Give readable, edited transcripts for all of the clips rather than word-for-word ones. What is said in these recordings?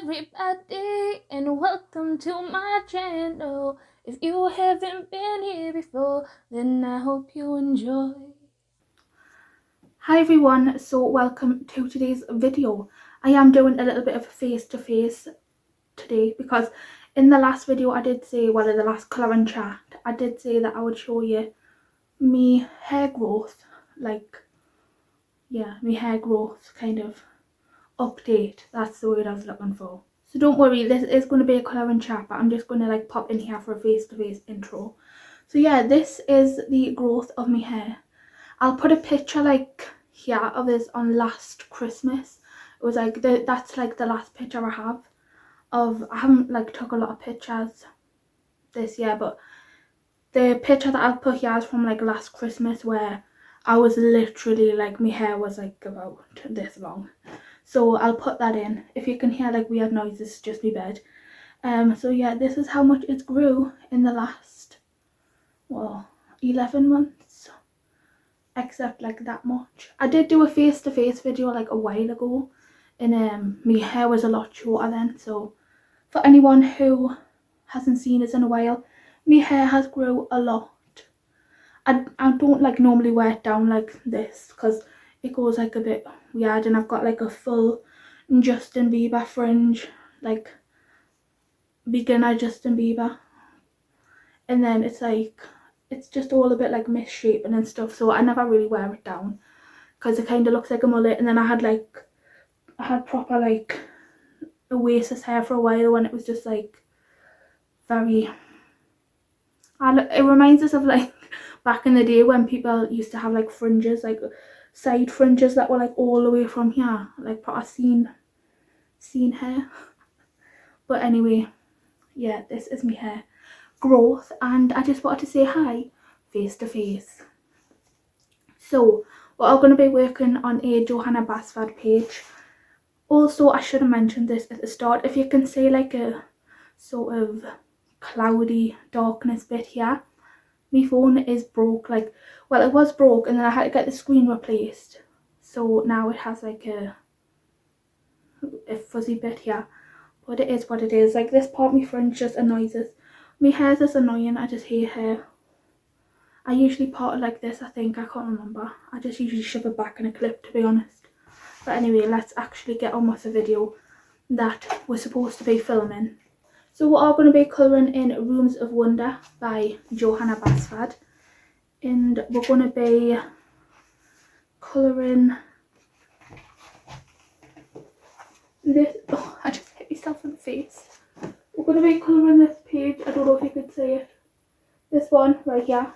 everybody, and welcome to my channel. If you haven't been here before, then I hope you enjoy. Hi everyone, so welcome to today's video. I am doing a little bit of face-to-face today because in the last video I did say, well, in the last colouring chat, I did say that I would show you me hair growth, like, yeah, me hair growth kind of update. That's the word I was looking for. So don't worry, this is going to be a colouring chat, but I'm just going to like pop in here for a face-to-face intro. So yeah, this is the growth of my hair. I'll put a picture like here of this on last Christmas. It was like, that's like the last picture I have of, I haven't like took a lot of pictures this year, but the picture that I'll put here is from like last Christmas, where I was literally like, my hair was like about this long. So I'll put that in. If you can hear like weird noises, it's just my bed. So yeah, this is how much it's grew in the last, well, 11 months, except like that much. I did do a face-to-face video like a while ago, and my hair was a lot shorter then. So for anyone who hasn't seen us in a while, my hair has grew a lot. I don't like normally wear it down like this because it goes like a bit weird, and I've got like a full Justin Bieber fringe, like beginner Justin Bieber, and then it's like, it's just all a bit like misshapen and stuff, so I never really wear it down because it kind of looks like a mullet. And then I had proper like Oasis hair for a while when it was just like very, it reminds us of like back in the day when people used to have like fringes, like side fringes that were like all the way from here, like proper scene hair. But anyway, yeah, this is my hair growth, and I just wanted to say hi face to face. So we're all going to be working on a Johanna Basford page. Also, I should have mentioned this at the start, if you can see like a sort of cloudy darkness bit here, my phone is broke. Like, well, it was broke and then I had to get the screen replaced, so now it has like a fuzzy bit here, but it is what it is. Like, this part of my fringe just annoys us. My hair's just annoying, I just hate hair. I usually part it like this, I think, I can't remember. I just usually shove it back in a clip, to be honest. But anyway, let's actually get on with the video that we're supposed to be filming. So we're all going to be colouring in Rooms of Wonder by Johanna Basford, and we're going to be colouring this. Oh, I just hit myself in the face. We're going to be colouring this page, I don't know if you could see it, this one right here.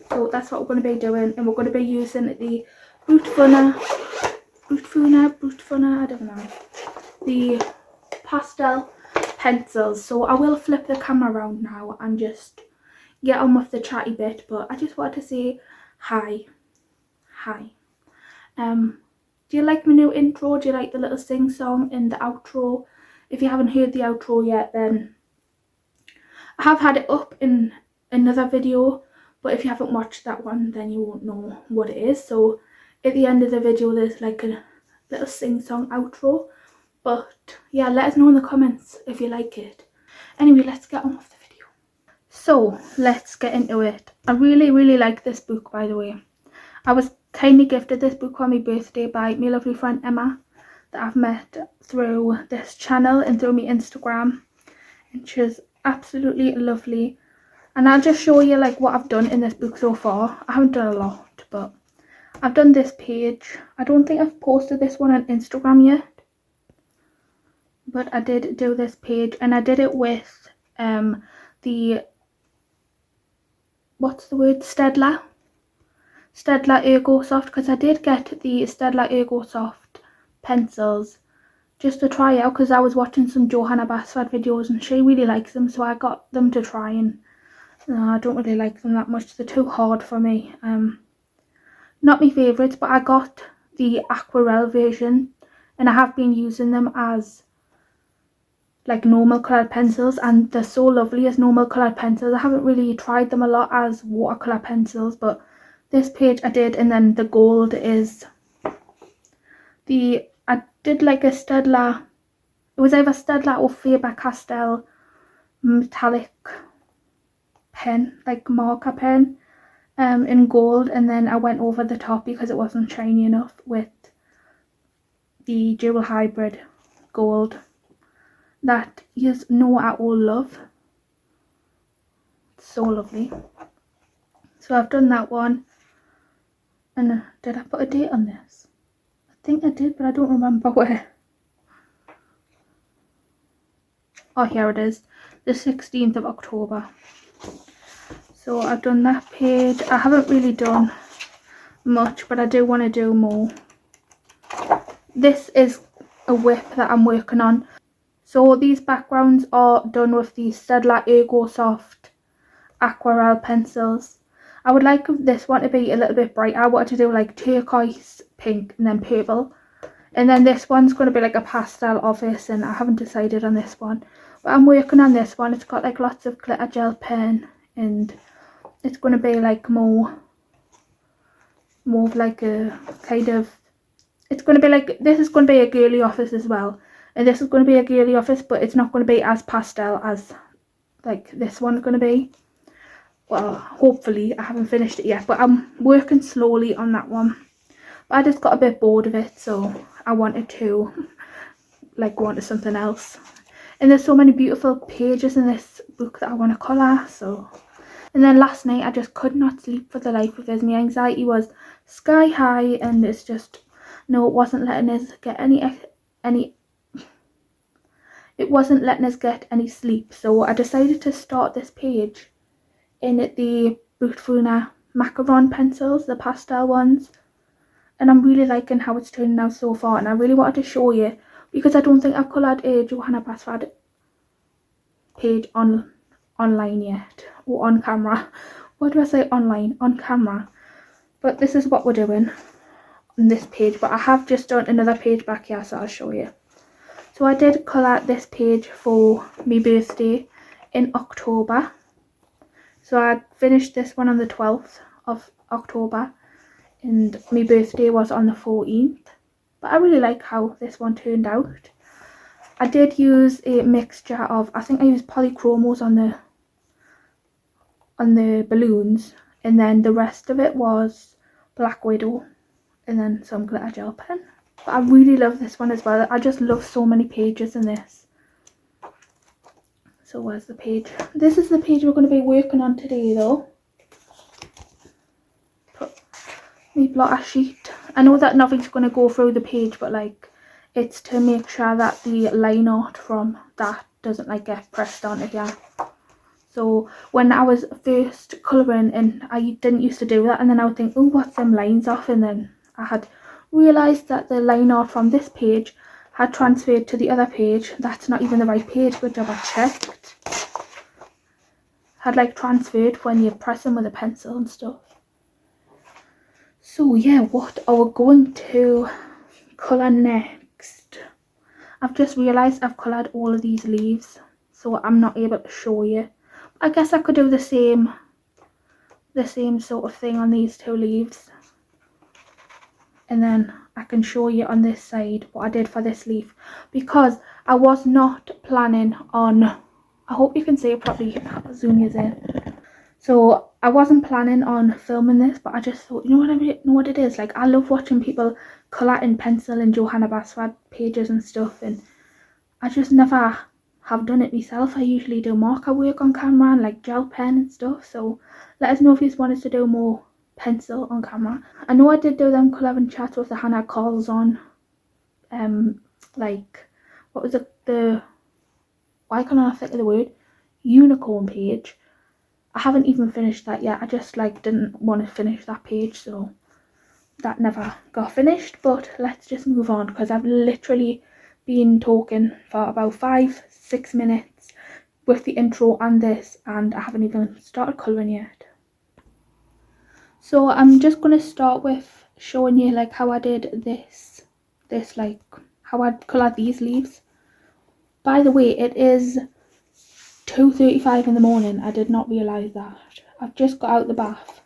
So that's what we're going to be doing, and we're going to be using the Brutfuner, I don't know, the pastel pencils. So I will flip the camera around now and just get on with the chatty bit, but I just wanted to say hi. Do you like my new intro? Do you like the little sing song in the outro? If you haven't heard the outro yet, then I have had it up in another video, but if you haven't watched that one, then you won't know what it is. So at the end of the video, there's like a little sing song outro. But yeah, let us know in the comments if you like it. Anyway, let's get on with the video. So let's get into it. I really like this book, by the way. I was kindly gifted this book on my birthday by my lovely friend Emma, that I've met through this channel and through my Instagram, and she's absolutely lovely. And I'll just show you like what I've done in this book so far. I haven't done a lot, but I've done this page. I don't think I've posted this one on Instagram yet, but I did do this page, and I did it with the, what's the word, Stedler Ergo Soft, because I did get the Stedler Ergo Soft pencils just to try out, because I was watching some Johanna Basford videos and she really likes them, so I got them to try, and I don't really like them that much. They're too hard for me. Not my favourites, but I got the aquarelle version, and I have been using them as like normal coloured pencils, and they're so lovely as normal coloured pencils. I haven't really tried them a lot as watercolour pencils, but this page I did. And then the gold is I did like a Stedler it was either Staedtler or Faber-Castell metallic pen, like marker pen, in gold, and then I went over the top because it wasn't shiny enough with the dual hybrid gold that you know I all love. It's so lovely. So I've done that one, and did I put a date on this? I think I did, but I don't remember where. Oh, here it is, the 16th of October. So I've done that page. I haven't really done much, but I do want to do more. This is a whip that I'm working on. So these backgrounds are done with the Staedtler Ergo Soft aquarelle pencils. I would like this one to be a little bit bright. I wanted to do like turquoise, pink, and then purple. And then this one's going to be like a pastel office, and I haven't decided on this one. But I'm working on this one. It's got like lots of glitter gel pen, and it's going to be like more of like a kind of, it's going to be like, this is going to be a girly office as well. And this is going to be a girly office, but it's not going to be as pastel as like this one's going to be. Well, hopefully. I haven't finished it yet, but I'm working slowly on that one. But I just got a bit bored of it, so I wanted to wanted something else. And there's so many beautiful pages in this book that I want to colour, so. And then last night I just could not sleep for the life of us. My anxiety was sky high, and it's just, no, it wasn't letting us get any sleep. So I decided to start this page in the Brutfuner Macaron pencils, the pastel ones. And I'm really liking how it's turning out so far, and I really wanted to show you because I don't think I've coloured a Johanna Basford page online yet, or on camera. What do I say, online? On camera. But this is what we're doing on this page, but I have just done another page back here, so I'll show you. So I did colour this page for my birthday in October. So I finished this one on the 12th of October, and my birthday was on the 14th. But I really like how this one turned out. I did use a mixture of, I think I used polychromos on the balloons, and then the rest of it was Black Widow, and then some glitter gel pen. But I really love this one as well. I just love so many pages in this. So where's the page? This is the page we're going to be working on today though. Put my blotter sheet. I know that nothing's going to go through the page, but like, it's to make sure that the line art from that doesn't like get pressed onto here. So when I was first colouring, and I didn't used to do that, and then I would think, oh, what's them lines off? And then I had realised that the line art from this page had transferred to the other page. That's not even the right page, good job, I checked. Had like transferred when you press them with a pencil and stuff. So yeah, what are we going to colour next? I've just realised I've coloured all of these leaves, so I'm not able to show you. I guess I could do the same sort of thing on these two leaves, and then I can show you on this side what I did for this leaf, because I was not planning on, I hope you can see it properly, I'll zoom you in. So I wasn't planning on filming this, but I just thought, you know what it is, like, I love watching people colour in pencil and Johanna Basford pages and stuff, and I just never have done it myself. I usually do marker work on camera and like gel pen and stuff, so let us know if you want us to do more pencil on camera. I know I did do them colouring chats with the Hannah calls on like, what was it, why can't I think of the word, unicorn page. I haven't even finished that yet. I just like didn't want to finish that page, so that never got finished. But let's just move on, because I've literally been talking for about 5-6 minutes with the intro and this, and I haven't even started colouring yet. So I'm just going to start with showing you like how I did this like how I coloured these leaves. By the way, it is 2:35 in the morning. I did not realise that. I've just got out the bath.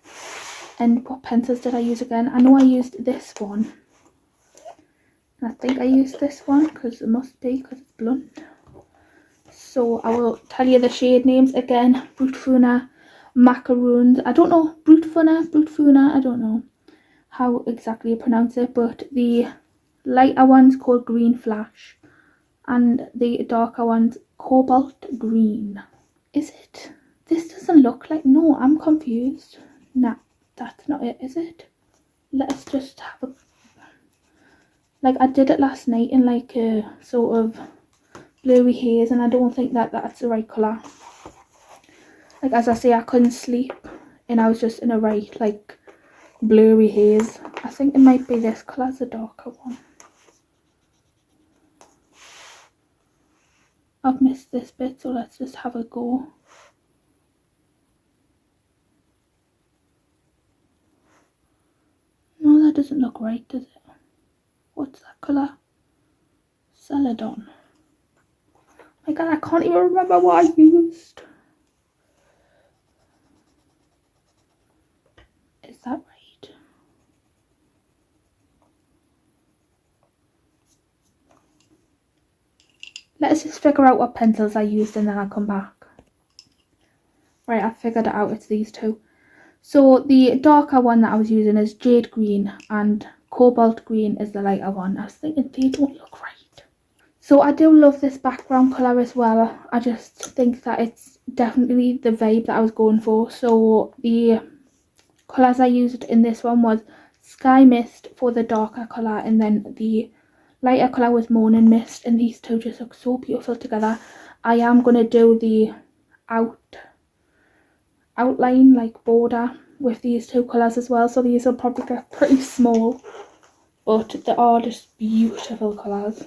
And what pencils did I use again? I know I used this one. And I think I used this one because it must be, because it's blunt. So I will tell you the shade names again. Brutfuner Macaron. I don't know, Brutfuner, I don't know how exactly you pronounce it, but the lighter one's called Green Flash and the darker one's Cobalt Green. Is it? This doesn't look like, no, I'm confused. Nah, that's not it, is it? Let's just have a, like I did it last night in like a sort of blurry haze, and I don't think that that's the right colour. Like as I say, I couldn't sleep and I was just in a right like blurry haze. I think it might be this colour, the darker one. I've missed this bit, so let's just have a go. No, that doesn't look right, does it? What's that colour? Celadon. My god, I can't even remember what I used. Is that right? Let's just figure out what pencils I used and then I'll come back. Right, I figured it out, it's these two. So the darker one that I was using is Jade Green and Cobalt Green is the lighter one. I was thinking they don't look right. So I do love this background colour as well. I just think that it's definitely the vibe that I was going for. So the colours I used in this one was Sky Mist for the darker colour, and then the lighter colour was Morning Mist, and these two just look so beautiful together. I am going to do the outline like border with these two colours as well, so these will probably get pretty small, but they are just beautiful colours.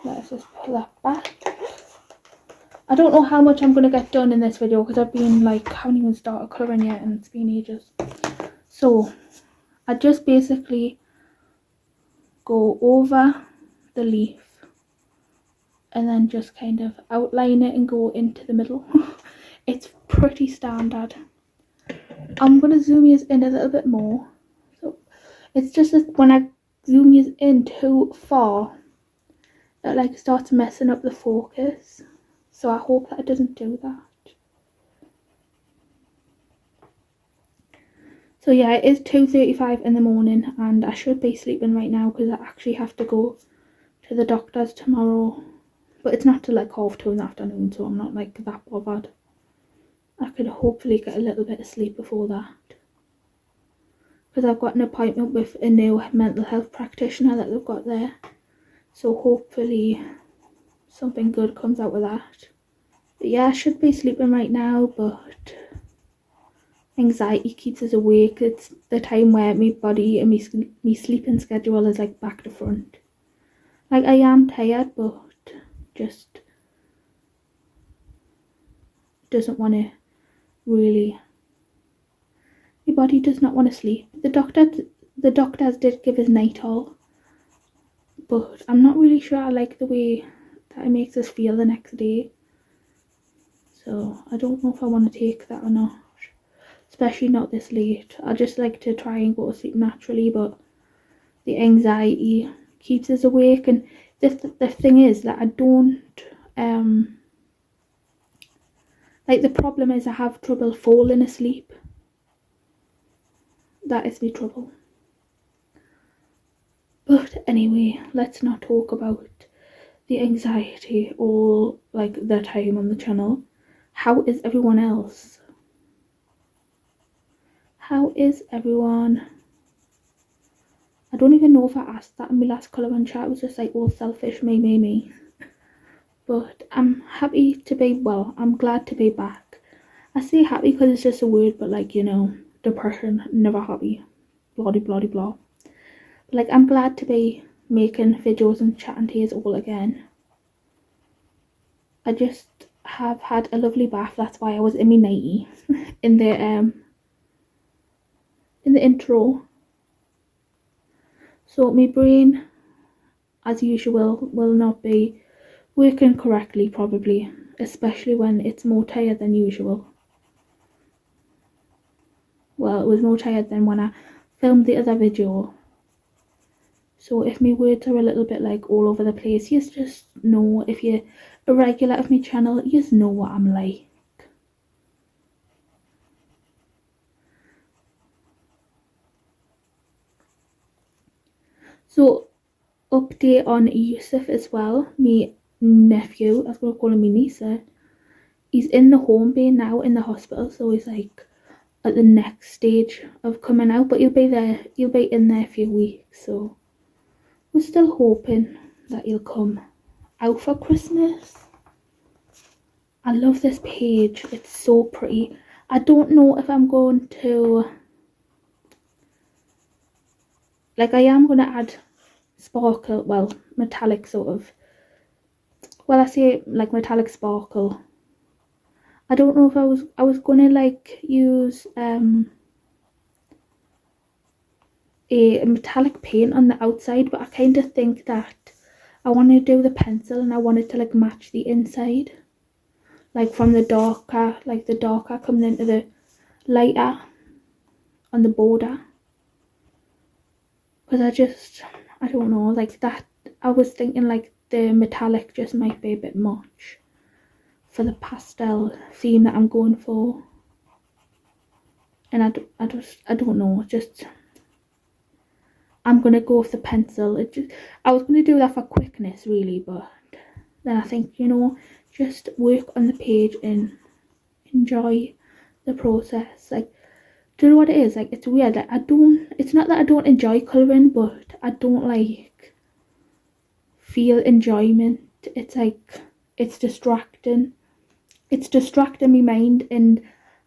Let's just pull that back. I don't know how much I'm going to get done in this video because I've been like, haven't even started colouring yet and it's been ages. So I just basically go over the leaf and then just kind of outline it and go into the middle. It's pretty standard. I'm going to zoom you in a little bit more. So it's just that when I zoom you in too far, it like starts messing up the focus. So I hope that it doesn't do that. So yeah, it is 2:35 in the morning and I should be sleeping right now because I actually have to go to the doctor's tomorrow. But it's not till like 2:30 in the afternoon, so I'm not like that bothered. I could hopefully get a little bit of sleep before that. Because I've got an appointment with a new mental health practitioner that they've got there. So hopefully something good comes out of that. But yeah, I should be sleeping right now, but anxiety keeps us awake. It's the time where my body and my sleeping schedule is like back to front. Like I am tired, but just doesn't want to really. My body does not want to sleep. The doctors did give us Nitol, but I'm not really sure I like the way that it makes us feel the next day. So I don't know if I want to take that or not. Especially not this late. I just like to try and go to sleep naturally, but the anxiety keeps us awake. And the thing is that I don't like, the problem is I have trouble falling asleep. That is the trouble. But anyway, let's not talk about the anxiety all like the time on the channel. How is everyone else? How is everyone? I don't even know if I asked that in my last colour and chat. It was just like all selfish, me. But I'm happy to be, well, I'm glad to be back. I say happy because it's just a word, but like, you know, depression, never happy. Blah, blah, blah, blah. But like, I'm glad to be making videos and chatting to you all again. I just have had a lovely bath. That's why I was in my nightie in the intro. So my brain, as usual, will not be working correctly probably, especially when it's more tired than usual. Well, it was more tired than when I filmed the other video. So if my words are a little bit like all over the place, you just know. If you're a regular of my channel, you just know what I'm like. So update on Yusuf as well, my nephew, I was going to call him my niece. He's in the home bay now in the hospital, so he's like at the next stage of coming out, but he'll be in there a few weeks, so we're still hoping that he'll come out for Christmas. I love this page, it's so pretty. I don't know if I'm going to, like, I am going to add sparkle, well, metallic sort of, well, I say like metallic sparkle. I don't know if I was gonna like use a metallic paint on the outside, but I kind of think that I want to do the pencil and I want it to like match the inside, like from the darker, coming into the lighter on the border, because I don't know, like that. I was thinking like the metallic just might be a bit much for the pastel theme that I'm going for, and I don't know, just I'm gonna go with the pencil. I was gonna do that for quickness really, but then I think, you know, just work on the page and enjoy the process. Like, do you know what it is? Like, it's weird. Like, it's not that I don't enjoy colouring, but I don't like feel enjoyment. It's like, it's distracting. It's distracting my mind, and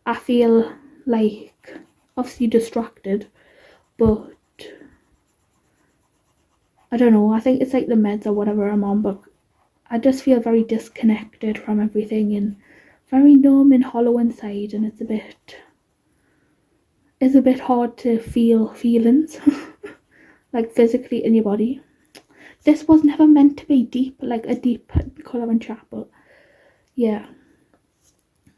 I feel like obviously distracted, but I don't know, I think it's like the meds or whatever I'm on, but I just feel very disconnected from everything and very numb and hollow inside, and it's a bit hard to feel feelings like physically in your body. This was never meant to be deep, like a deep colouring chat, but yeah.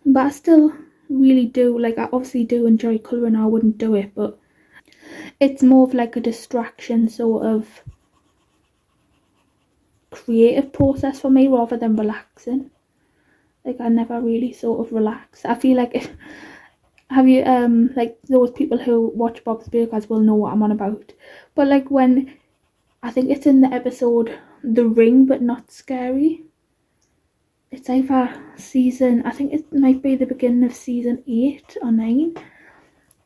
But I still really do, like, I obviously do enjoy colouring, I wouldn't do it, but it's more of like a distraction sort of creative process for me rather than relaxing. Like, I never really sort of relax. I feel like have you like those people who watch Bob's Burgers will know what I'm on about. But like when I think it's in the episode The Ring but Not Scary. It's either season, I think it might be the beginning of season 8 or 9.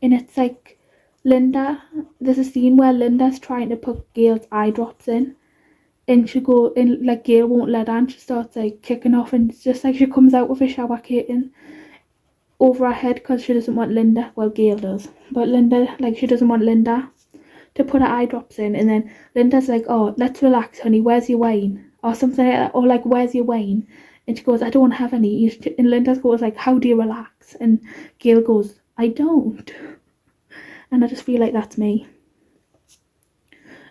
And it's like there's a scene where Linda's trying to put Gail's eye drops in, and she go and like Gail won't let her, and she starts like kicking off, and it's just like she comes out with a shower curtain over her head because she doesn't want Linda, well, Gail does, but Linda, like, she doesn't want Linda to put her eye drops in, and then Linda's like, oh, let's relax, honey, where's your wine, or something like that, or like, where's your wine, and she goes, I don't have any, and Linda goes like, how do you relax, and Gail goes, I don't. And I just feel like that's me.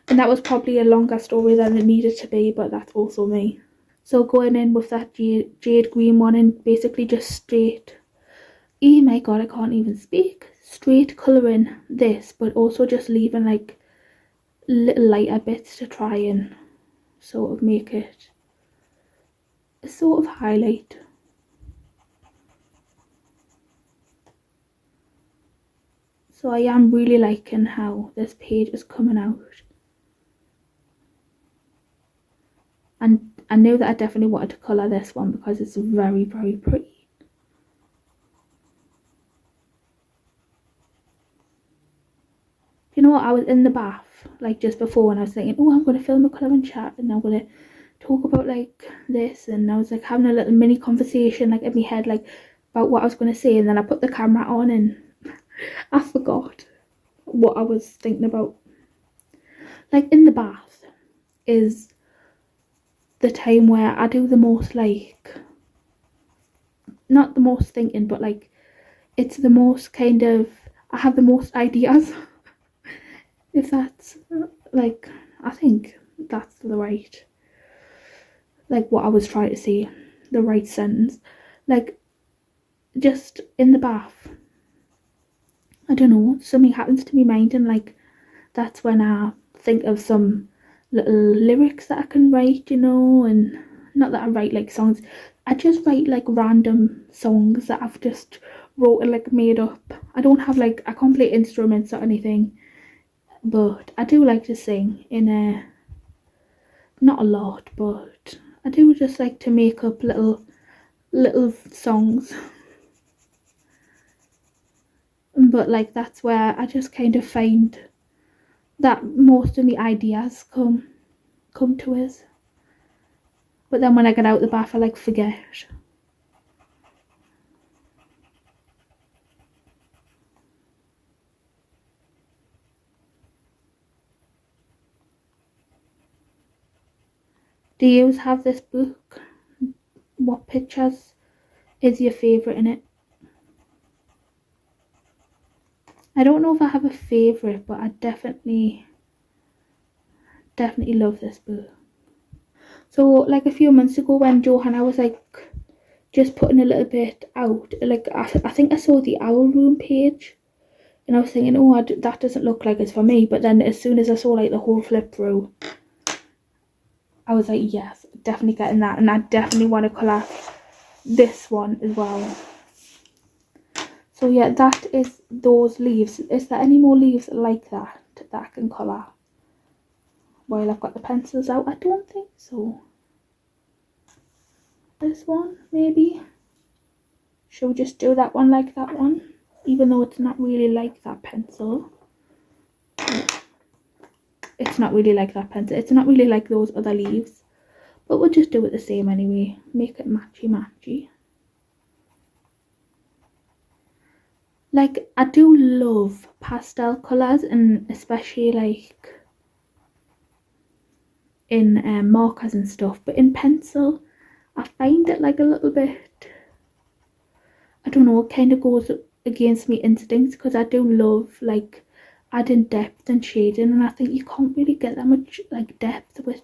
And that was probably a longer story than it needed to be, but that's also me. So going in with that jade green one and basically just straight, oh my god, I can't even speak, straight colouring this, but also just leaving like little lighter bits to try and sort of make it a sort of highlight. So I am really liking how this page is coming out. And I know that I definitely wanted to colour this one because it's very, very pretty. You know what, I was in the bath like just before and I was thinking, oh, I'm going to film a colouring chat and I'm going to talk about like this, and I was like having a little mini conversation like in my head like about what I was going to say, and then I put the camera on and I forgot what I was thinking about. Like, in the bath is the time where I do the most, like, not the most thinking, but like it's the most kind of, I have the most ideas. If that's like, I think that's the right, like what I was trying to say, the right sentence. Like, just in the bath, I don't know, something happens to me mind, and like that's when I think of some little lyrics that I can write, you know, and not that I write like songs. I just write like random songs that I've just wrote and like made up. I don't have like, I can't play instruments or anything, but I do like to sing in a, not a lot, but I do just like to make up little songs. But like that's where I just kind of find that most of the ideas come to us. But then when I get out the bath I like forget. Do you have this book? What pictures is your favourite in it? I don't know if I have a favourite, but I definitely love this book. So like a few months ago when Johanna was like just putting a little bit out, like I think I saw the Owl Room page and I was thinking, oh, that doesn't look like it's for me. But then as soon as I saw like the whole flip through, I was like, yes, definitely getting that. And I definitely want to colour this one as well. So yeah, that is those leaves. Is there any more leaves like that I can colour while I've got the pencils out? I don't think so. This one, maybe. Should we just do that one like that one? Even though it's not really like that pencil. It's not really like that pencil. It's not really like those other leaves. But we'll just do it the same anyway. Make it matchy matchy. Like, I do love pastel colours, and especially like in markers and stuff. But in pencil, I find it like a little bit, I don't know, it kind of goes against me instincts because I do love like adding depth and shading, and I think you can't really get that much like depth with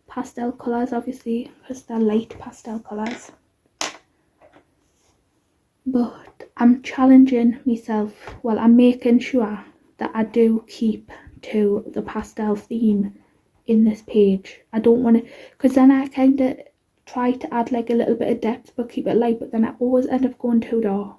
pastel colours, obviously, because they're light pastel colours. But I'm challenging myself, well, I'm making sure that I do keep to the pastel theme in this page. I don't want to, because then I kind of try to add like a little bit of depth but keep it light, but then I always end up going too dark.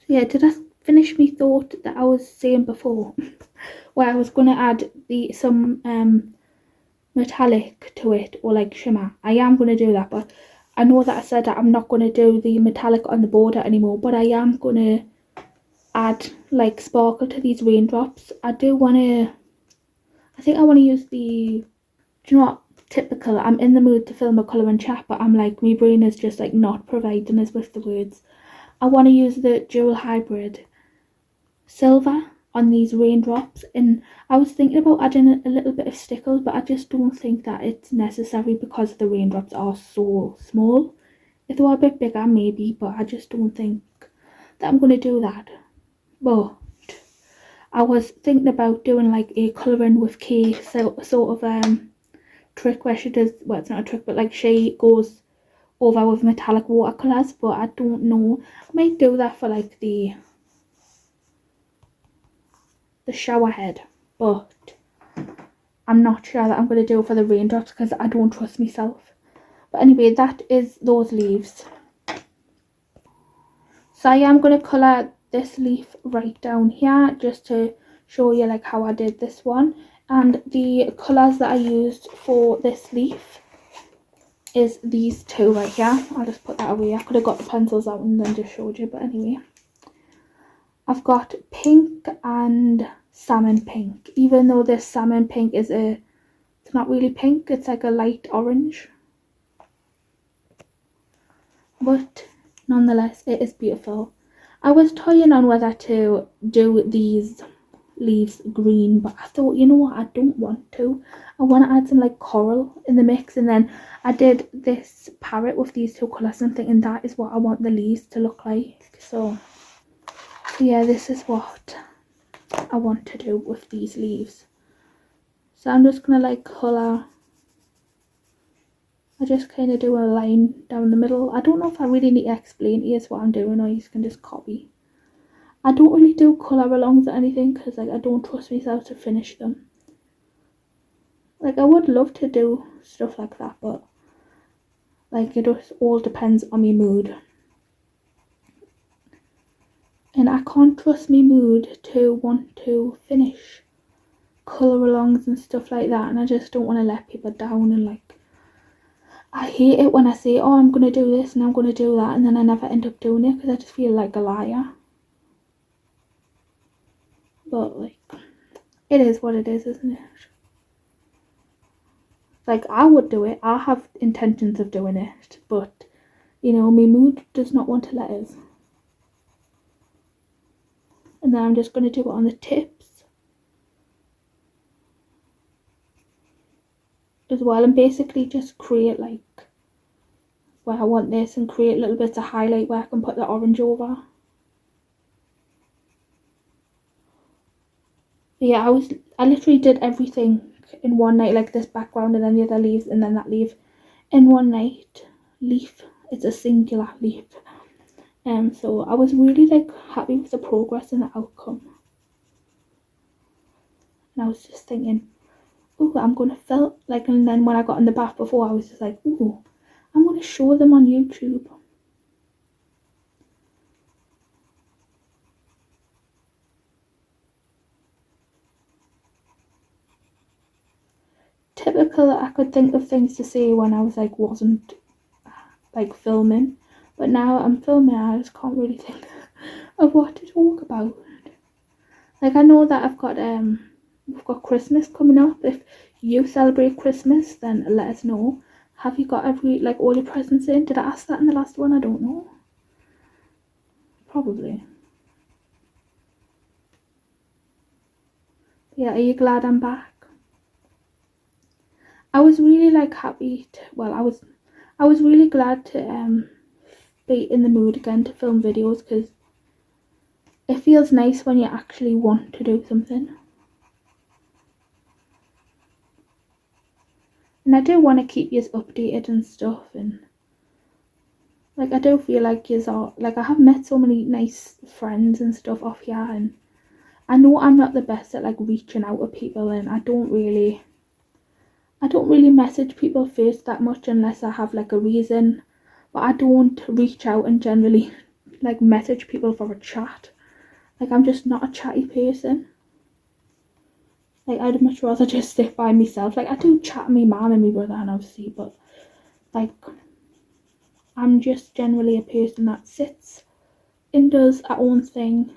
So yeah, did I finish my thought that I was saying before where I was going to add some metallic to it, or like shimmer? I am going to do that, but I know that I said that I'm not going to do the metallic on the border anymore, but I am going to add like sparkle to these raindrops. I think I want to use the, do you know what, typical, I'm in the mood to film a colouring chat, but I'm like, my brain is just like not providing us with the words. I want to use the dual hybrid silver on these raindrops, and I was thinking about adding a little bit of stickles, but I just don't think that it's necessary because the raindrops are so small. If they were a bit bigger maybe, but I just don't think that I'm going to do that. But I was thinking about doing like a colouring with Kay sort of trick where she does, well, it's not a trick, but like she goes over with metallic watercolours, but I don't know, I might do that for like the shower head, but I'm not sure that I'm going to do it for the raindrops because I don't trust myself. But anyway, that is those leaves. So I am going to colour this leaf right down here just to show you like how I did this one. And the colours that I used for this leaf is these two right here. I'll just put that away. I could have got the pencils out and then just showed you, but anyway. I've got pink and salmon pink, even though this salmon pink is it's not really pink, it's like a light orange. But nonetheless, it is beautiful. I was toying on whether to do these leaves green, but I thought, you know what, I don't want to. I want to add some like coral in the mix, and then I did this parrot with these two colours and I'm thinking that is what I want the leaves to look like. So yeah, this is what I want to do with these leaves. So I'm just gonna like colour I just kind of do a line down the middle. I don't know if I really need to explain here's what I'm doing, or you can just copy. I don't really do colour alongs or anything because like I don't trust myself to finish them. Like I would love to do stuff like that, but like it just all depends on my mood. And I can't trust my mood to want to finish colour alongs and stuff like that, and I just don't want to let people down. And like I hate it when I say, oh, I'm going to do this and I'm going to do that, and then I never end up doing it because I just feel like a liar. But like it is what it is, isn't it? Like I would do it, I have intentions of doing it, but you know, my mood does not want to let us. And then I'm just going to do it on the tips as well, and basically just create like where I want this, and create little bits of highlight where I can put the orange over. But yeah, I literally did everything in one night, like this background and then the other leaves and then that leaf in one night. Leaf, it's a singular leaf. So I was really like happy with the progress and the outcome. And I was just thinking, oh, I'm gonna film like, and then when I got in the bath before, I was just like, oh, I'm gonna show them on YouTube. Typical, I could think of things to say when I was like wasn't like filming, but now I'm filming, I just can't really think of what to talk about. Like I know that we've got Christmas coming up. If you celebrate Christmas, then let us know. Have you got all your presents in? Did I ask that in the last one? I don't know. Probably. Yeah, are you glad I'm back? I was really like happy to, well, I was really glad to be in the mood again to film videos, because it feels nice when you actually want to do something. And I do want to keep you updated and stuff, and like I do feel like you are, like I have met so many nice friends and stuff off here, and I know I'm not the best at like reaching out to people, and I don't really message people first that much unless I have like a reason. But I don't reach out and generally like message people for a chat. Like I'm just not a chatty person. Like I'd much rather just sit by myself. Like I do chat to my mum and my brother and obviously, but like I'm just generally a person that sits and does her own thing.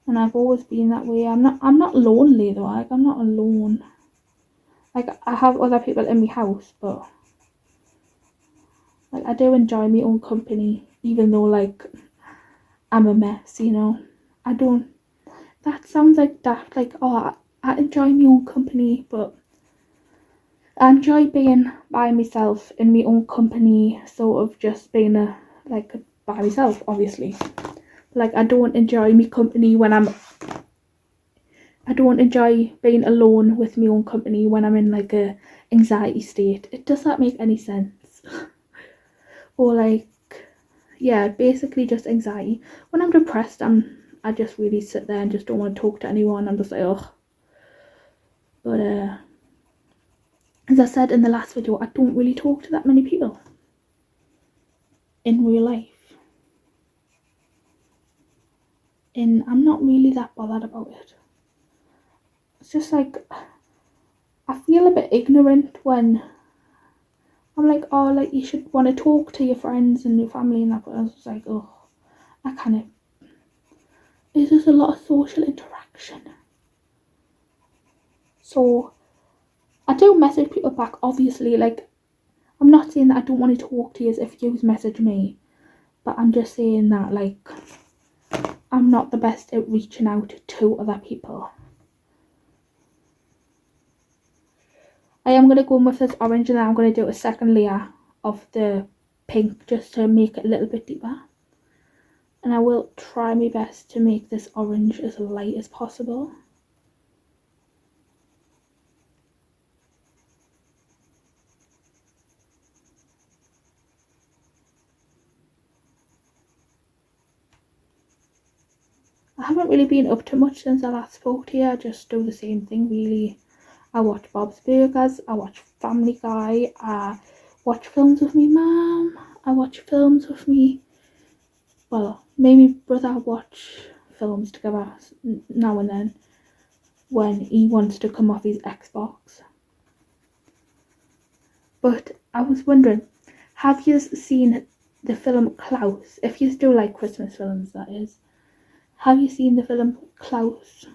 And I've always been that way. I'm not lonely though. Like I'm not alone. Like I have other people in my house, but like I do enjoy my own company, even though like I'm a mess, you know. I don't. That sounds like daft. Like, oh, I enjoy my own company, but I enjoy being by myself in my own company, sort of just being by myself, obviously. Like I don't enjoy my company when I don't enjoy being alone with my own company when I'm in like a anxiety state. Does that make any sense? Or like, yeah, basically just anxiety. When I'm depressed, I just really sit there and just don't want to talk to anyone. I'm just like, ugh. But as I said in the last video, I don't really talk to that many people in real life, and I'm not really that bothered about it. It's just like I feel a bit ignorant when I'm like, oh, like you should want to talk to your friends and your family and that. But I was like, oh, I kind of. It's just a lot of social interaction. So I do message people back, obviously. Like I'm not saying that I don't want to talk to you if you message me, but I'm just saying that like I'm not the best at reaching out to other people. I am going to go in with this orange, and then I'm going to do a second layer of the pink just to make it a little bit deeper. And I will try my best to make this orange as light as possible. haven't really been up to much since I last spoke to you. I just do the same thing really. I watch Bob's Burgers, I watch Family Guy, I watch films with me mum, I watch films with me, well, maybe brother watch films together now and then when he wants to come off his Xbox. But I was wondering, have you seen the film Klaus? If you still like Christmas films, that is. Have you seen the film Klaus?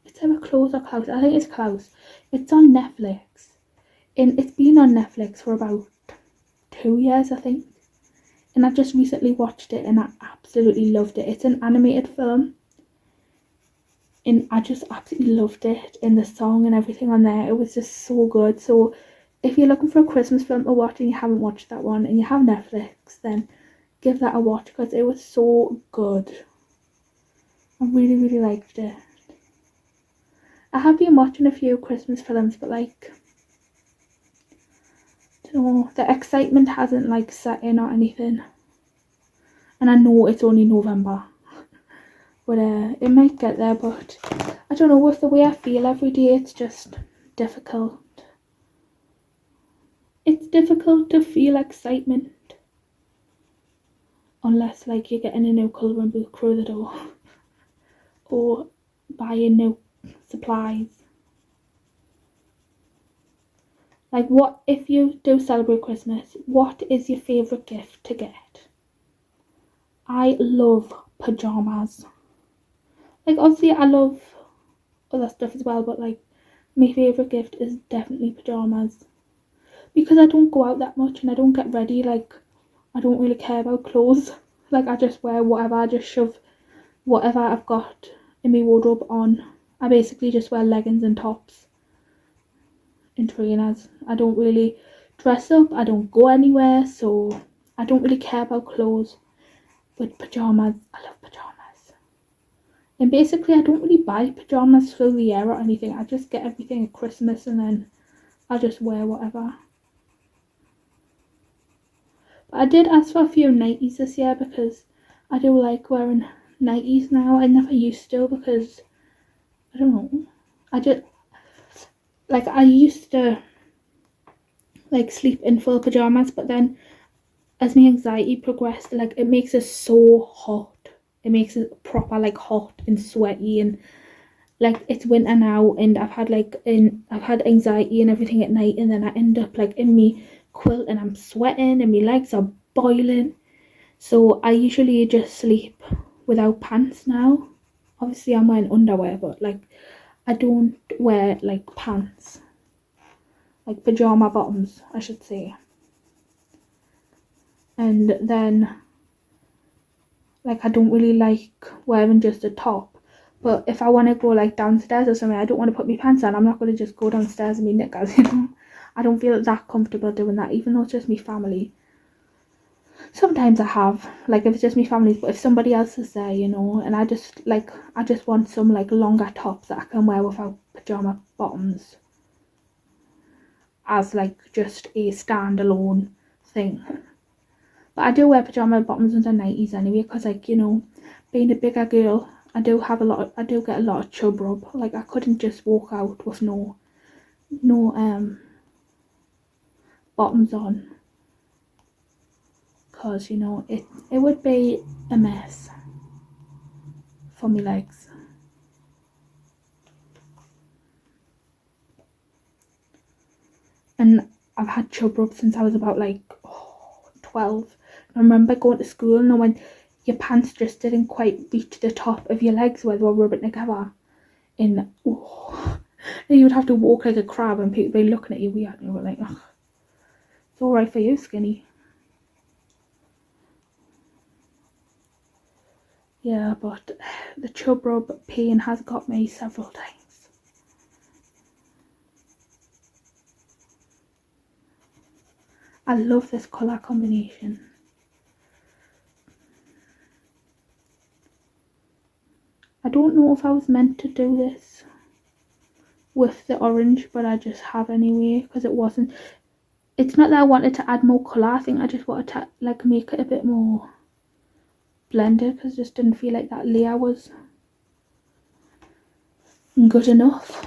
It's either Klaus or Klaus. I think it's Klaus. It's on Netflix. And it's been on Netflix for about 2 years, I think. And I just recently watched it and I absolutely loved it. It's an animated film. And I just absolutely loved it. And the song and everything on there, it was just so good. So if you're looking for a Christmas film to watch and you haven't watched that one and you have Netflix, then give that a watch because it was so good. I really, really liked it. I have been watching a few Christmas films, but like, I don't know, the excitement hasn't like set in or anything. And I know it's only November, but it might get there. But I don't know, with the way I feel every day, it's just difficult. It's difficult to feel excitement unless like you're getting a new colouring book through the door or buying new supplies. Like, what if you do celebrate Christmas, what is your favourite gift to get? I love pyjamas. Like, obviously I love other stuff as well, but like my favourite gift is definitely pyjamas. Because I don't go out that much and I don't get ready, like I don't really care about clothes. Like I just wear whatever, I just shove whatever I've got in my wardrobe on. I basically just wear leggings and tops and trainers. I don't really dress up, I don't go anywhere, so I don't really care about clothes. But pyjamas, I love pyjamas. And basically I don't really buy pyjamas through the year or anything. I just get everything at Christmas and then I just wear whatever. But I did ask for a few nighties this year because I do like wearing nighties now. I never used to because, I don't know, I just, like I used to like sleep in full pyjamas, but then as my anxiety progressed, like it makes it so hot. It makes it proper like hot and sweaty, and like it's winter now and I've had anxiety and everything at night, and then I end up like in me quilt and I'm sweating and my legs are boiling. So I usually just sleep without pants now. Obviously I'm wearing underwear, but like I don't wear like pants, like pajama bottoms I should say. And then like I don't really like wearing just a top, but if I want to go like downstairs or something, I don't want to put my pants on. I'm not going to just go downstairs in my knickers, you know. I don't feel that comfortable doing that, even though it's just my family. Sometimes I have, like if it's just my family, but if somebody else is there, you know, and I just want some like longer tops that I can wear without pajama bottoms as like just a standalone thing. But I do wear pajama bottoms under nighties anyway, because like, you know, being a bigger girl, I do get a lot of chub rub. Like I couldn't just walk out with no bottoms on, because you know it would be a mess for my legs. And I've had chub rub since I was about like 12. I remember going to school and when your pants just didn't quite reach the top of your legs where they were rubbing together, and you would have to walk like a crab and people would be looking at you weird, and you were like, oh, it's alright for you, skinny. Yeah, but the chub rub pain has got me several times. I love this colour combination. I don't know if I was meant to do this with the orange, but I just have anyway, because it's not that I wanted to add more colour, I think I just wanted to like make it a bit more blended, because I just didn't feel like that layer was good enough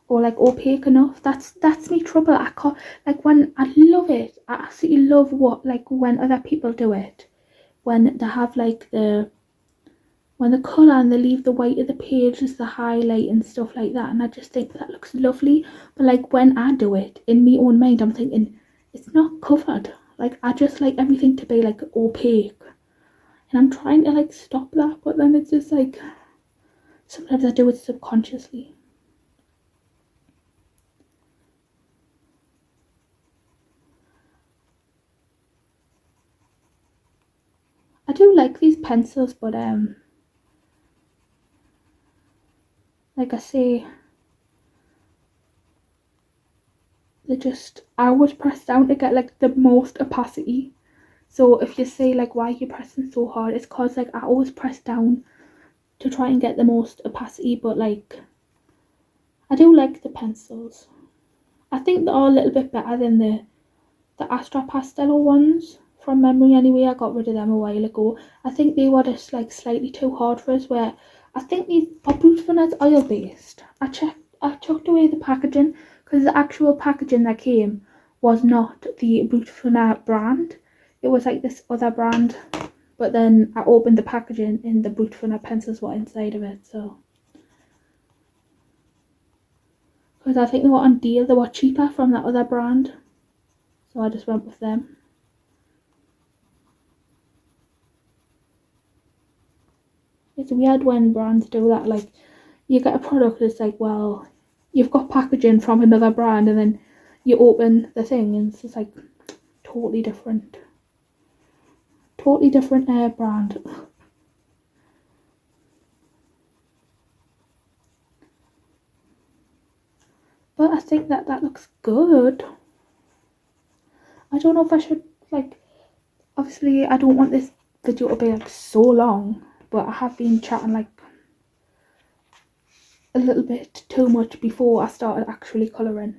or like opaque enough. That's me trouble. I can't, like, when I love it, I absolutely love what, like, when other people do it, when they have like when the colour and they leave the white of the page as the highlight and stuff like that, and I just think that looks lovely. But like when I do it in my own mind, I'm thinking it's not covered. Like, I just like everything to be like opaque, and I'm trying to like stop that, but then it's just like sometimes I do it subconsciously. I do like these pencils, but like I say, they just, I always press down to get like the most opacity. So if you say like, why are you pressing so hard, it's cause like I always press down to try and get the most opacity. But like, I do like the pencils. I think they are a little bit better than the Astra Pastello ones from memory anyway. I got rid of them a while ago. I think they were just like slightly too hard for us, where I think these are Brutfuner's oil based. I chucked away the packaging because the actual packaging that came was not the Brutfuner brand. It was like this other brand, but then I opened the packaging and the Brutfuner pencils were inside of it. So because I think they were on deal, they were cheaper from that other brand, so I just went with them. It's weird when brands do that. Like, you get a product that's like, well, you've got packaging from another brand, and then you open the thing and it's just like totally different brand. But I think that looks good. I don't know if I should, like, obviously I don't want this video to be like so long, but I have been chatting like a little bit too much before I started actually colouring.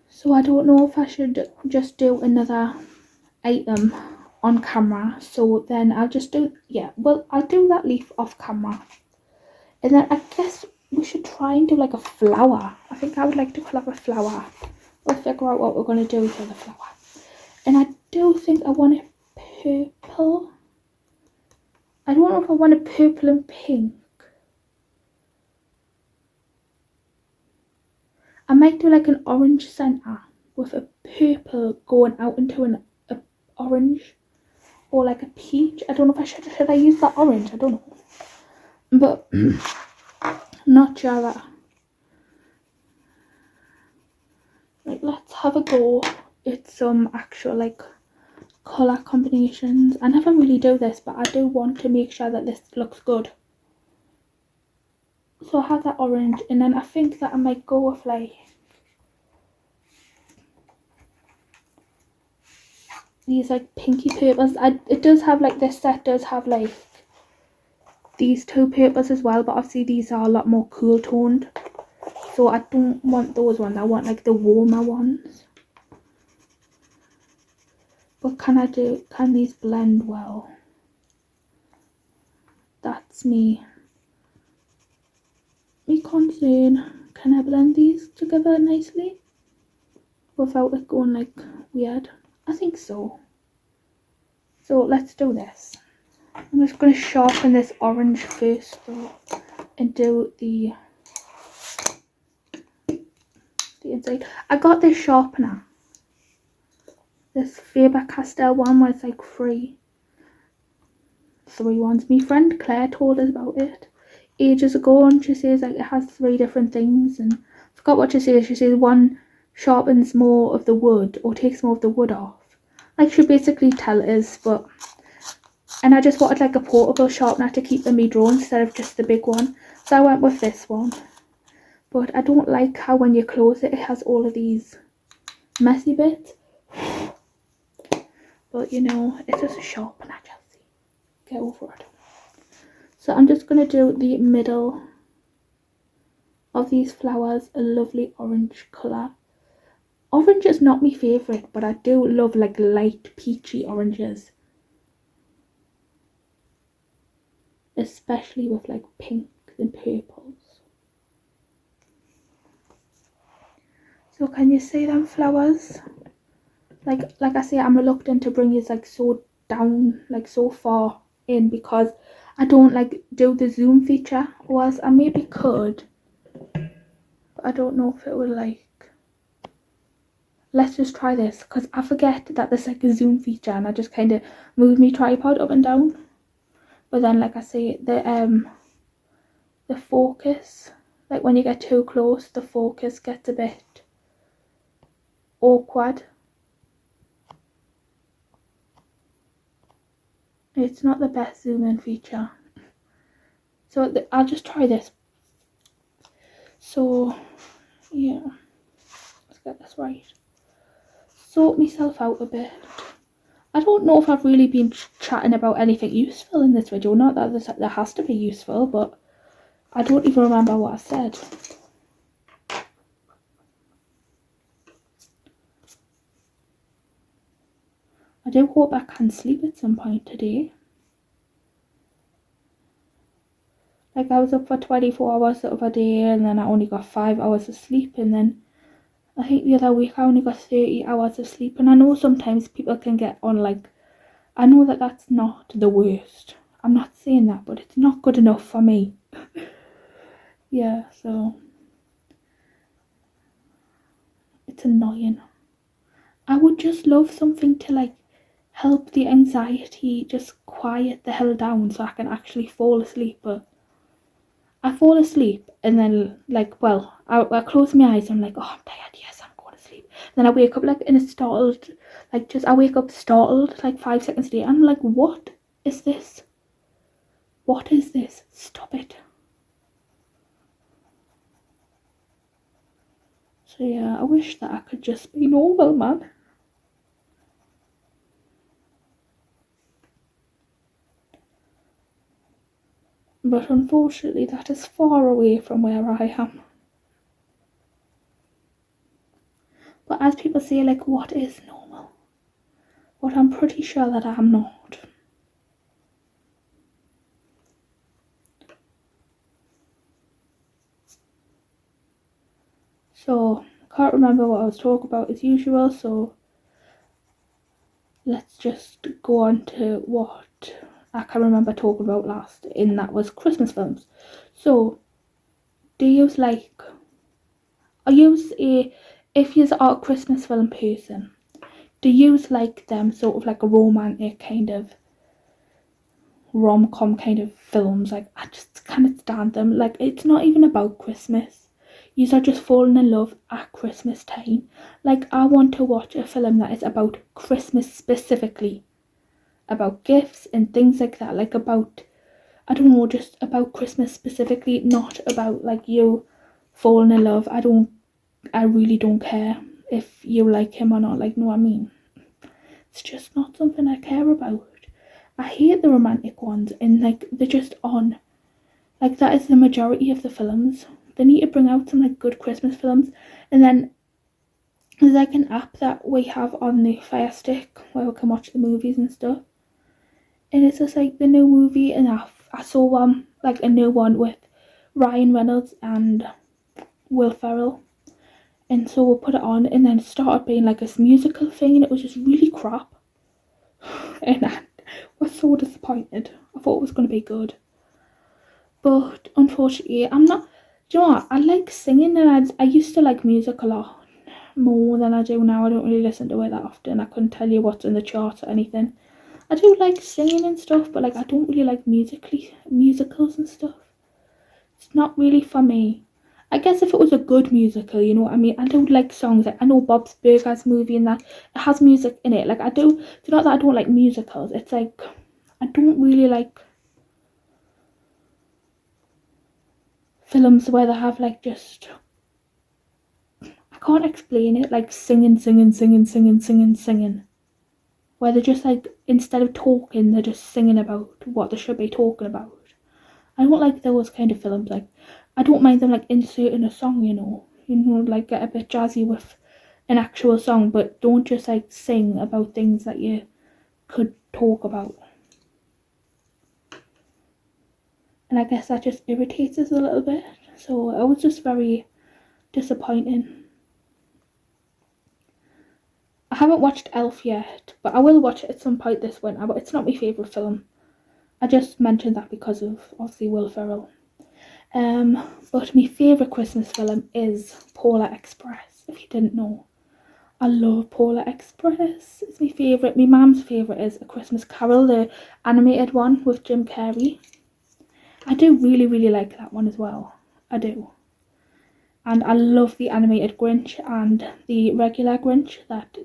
So I don't know if I should just do another item on camera. So then I'll just do, yeah, well, I'll do that leaf off camera. And then I guess we should try and do like a flower. I think I would like to colour a flower. We'll figure out what we're going to do for the flower. And I do think I want it purple. I don't know if I want it purple and pink. I might do like an orange centre with a purple going out into an orange, or like a peach. I don't know if I should I use that orange? I don't know. But I'm not sure that. Like, let's have a go at some actual like colour combinations. I never really do this, but I do want to make sure that this looks good. So I have that orange, and then I think that I might go with like these like pinky purples. It does have like, this set does have like these two purples as well, but obviously these are a lot more cool toned. So I don't want those ones, I want like the warmer ones. But can these blend well? That's me concern. Can I blend these together nicely without it going like weird? I think so. So let's do this. I'm just going to sharpen this orange first though, and do the inside. I got this sharpener, this Faber-Castell one where it's like three ones. My friend Claire told us about it ages ago, and she says like it has 3 different things, and I forgot what she says. She says one sharpens more of the wood or takes more of the wood off. Like, she basically tell us, but, and I just wanted like a portable sharpener to keep in my drawer instead of just the big one, so I went with this one. But I don't like how when you close it, it has all of these messy bits. But you know, it's just a sharpener, Chelsea. Get over it. So I'm just going to do the middle of these flowers a lovely orange colour. Orange is not my favourite, but I do love like light peachy oranges. especially with like pinks and purples. So can you see them flowers? Like I say, I'm reluctant to bring you like so down, like so far in, because I don't like do the zoom feature. Or else I maybe could, but I don't know if it would like. Let's just try this, because I forget that there's like a zoom feature and I just kind of move my tripod up and down. But then, like I say, the focus, like when you get too close, the focus gets a bit awkward. It's not the best zoom in feature. So I'll just try this. So yeah, let's get this right. Sort myself out a bit. I don't know if I've really been chatting about anything useful in this video. Not that there has to be useful, but I don't even remember what I said. I do hope I can sleep at some point today. Like, I was up for 24 hours the other day, and then I only got 5 hours of sleep, and then I think the other week I only got 30 hours of sleep. And I know sometimes people can get on, like, I know that that's not the worst. I'm not saying that, but it's not good enough for me. Yeah, so it's annoying. I would just love something to like help the anxiety just quiet the hell down so I can actually fall asleep. But I fall asleep and then like, well, I close my eyes and I'm like, oh, I'm tired, yes, I'm going to sleep. Then I wake up like in a startled, like just, I wake up startled like 5 seconds later and I'm like, what is this? What is this? Stop it. So yeah, I wish that I could just be normal, man. But unfortunately that is far away from where I am. But as people say, like, what is normal? But I'm pretty sure that I'm not. So, can't remember what I was talking about as usual, so let's just go on to what I can remember talking about last, and that was Christmas films. So, do you like, if you are a Christmas film person, do you like them sort of like a romantic kind of rom-com kind of films? Like, I just can't stand them. Like, it's not even about Christmas. You are just falling in love at Christmas time. Like, I want to watch a film that is about Christmas specifically, about gifts and things like that. Like, about, I don't know, just about Christmas specifically, not about like you falling in love. I really don't care if you like him or not. Like, know what I mean? It's just not something I care about. I hate the romantic ones, and like they're just on. Like, that is the majority of the films. They need to bring out some like good Christmas films. And then there's like an app that we have on the Fire Stick where we can watch the movies and stuff. And it's just like the new movie, and I saw one, like a new one with Ryan Reynolds and Will Ferrell. And so we'll put it on, and then it started being like this musical thing, and it was just really crap. And I was so disappointed. I thought it was going to be good. But unfortunately, I'm not. Do you know what? I like singing, and I used to like music a lot more than I do now. I don't really listen to it that often. I couldn't tell you what's in the charts or anything. I do like singing and stuff, but like I don't really like musicals and stuff. It's not really for me. I guess if it was a good musical, you know what I mean? I do like songs. Like, I know Bob's Burgers movie and that it has music in it. Like, I do. It's not that I don't like musicals. It's like I don't really like films where they have like just, I can't explain it, like singing, where they're just like, instead of talking, they're just singing about what they should be talking about. I don't like those kind of films. Like, I don't mind them like inserting a song, you know, like get a bit jazzy with an actual song, but don't just like sing about things that you could talk about. and I guess that just irritates us a little bit. So it was just very disappointing. I haven't watched Elf yet, but I will watch it at some point this winter, but it's not my favourite film. I just mentioned that because of, obviously, Will Ferrell. But my favourite Christmas film is Polar Express, if you didn't know. I love Polar Express. It's my favourite. My mum's favourite is A Christmas Carol, the animated one with Jim Carrey. I do really, really like that one as well. I do. And I love the animated Grinch and the regular Grinch that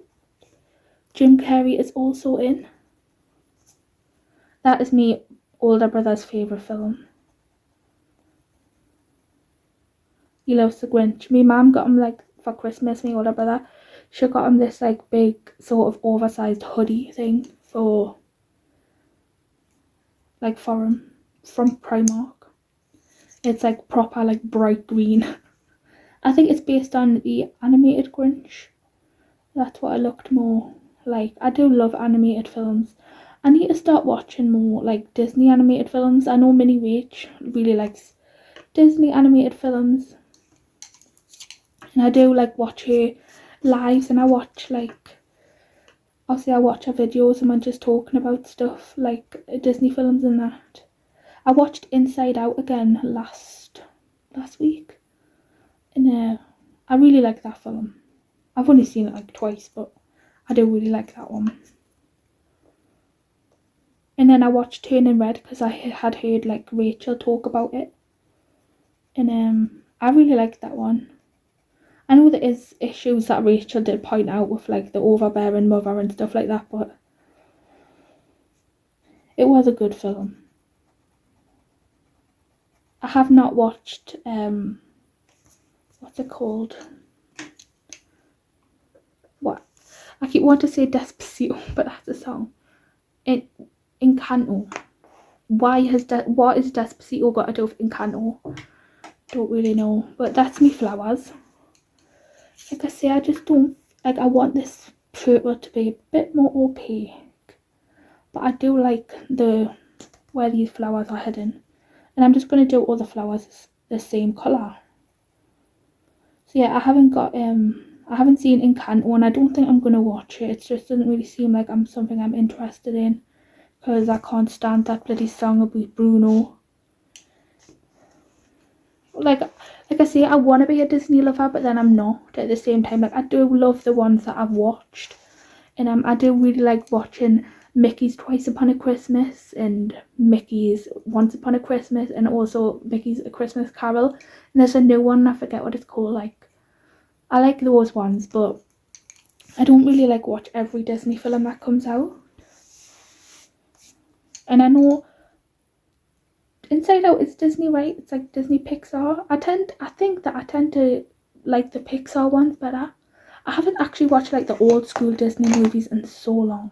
Jim Carrey is also in. That is my older brother's favourite film. He loves the Grinch. My mum got him, like, for Christmas, my older brother. She got him this, like, big sort of oversized hoodie thing for him from Primark. It's like proper, like, bright green. I think it's based on the animated Grinch. That's what it looked more like. I do love animated films. I need to start watching more, like, Disney animated films. I know Minnie Rach really likes Disney animated films. And I do, like, watch her lives, and I watch, like, obviously I watch her videos and I'm just talking about stuff, like, Disney films and that. I watched Inside Out again last week. And I really like that film. I've only seen it, like, twice, but I do really like that one. And then I watched Turning Red because I had heard, like, Rachel talk about it. And I really liked that one. I know there is issues that Rachel did point out with, like, the overbearing mother and stuff like that, but it was a good film. I have not watched, what's it called? What? I keep wanting to say Despacito, but that's a song. Encanto. What is Despacito got to do with Encanto? Don't really know, but that's me flowers. Like I say, I just don't, like, I want this photo to be a bit more opaque, but I do like where these flowers are hidden, and I'm just going to do all the flowers the same colour. So yeah, I haven't seen Encanto, and I don't think I'm going to watch it. It just doesn't really seem like something I'm interested in, because I can't stand that bloody song about Bruno. Like I say, I want to be a Disney lover, but then I'm not at the same time. Like, I do love the ones that I've watched, and I do really like watching Mickey's Twice Upon a Christmas and Mickey's Once Upon a Christmas, and also Mickey's A Christmas Carol. And there's a new one, I forget what it's called. Like, I like those ones, but I don't really like watch every Disney film that comes out. And I know Inside Out is Disney, right? It's like Disney Pixar. I think that I tend to like the Pixar ones better. I haven't actually watched, like, the old school Disney movies in so long.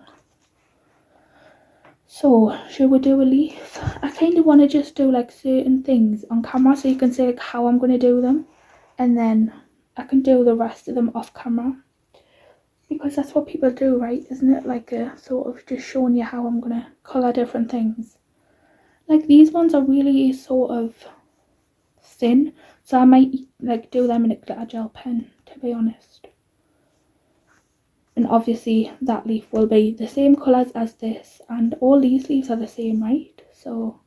So, should we do a leaf? I kind of want to just do, like, certain things on camera so you can see, like, how I'm going to do them. And then I can do the rest of them off camera. Because that's what people do, right? Isn't it? Like, sort of just showing you how I'm going to colour different things. Like, these ones are really sort of thin, so I might, like, do them in a glitter gel pen, to be honest. And obviously that leaf will be the same colours as this, and all these leaves are the same, right? So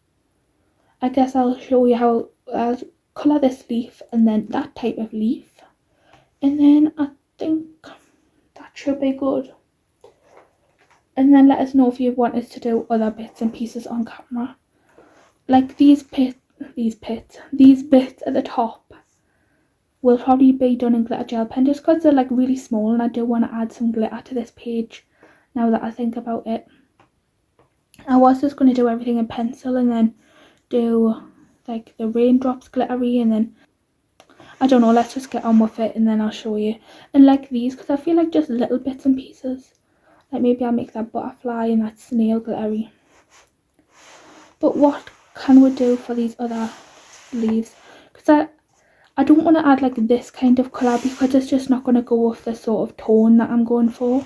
I guess I'll show you how I'll colour this leaf and then that type of leaf, and then I think that should be good. And then let us know if you want us to do other bits and pieces on camera. Like, these bits at the top will probably be done in glitter gel pen, just because they're, like, really small, and I do want to add some glitter to this page now that I think about it. I was just going to do everything in pencil and then do, like, the raindrops glittery, and then I don't know, let's just get on with it and then I'll show you. And like these, because I feel like just little bits and pieces, like maybe I'll make that butterfly and that snail glittery. But what can we do for these other leaves? Because I don't want to add, like, this kind of colour, because it's just not going to go with the sort of tone that I'm going for.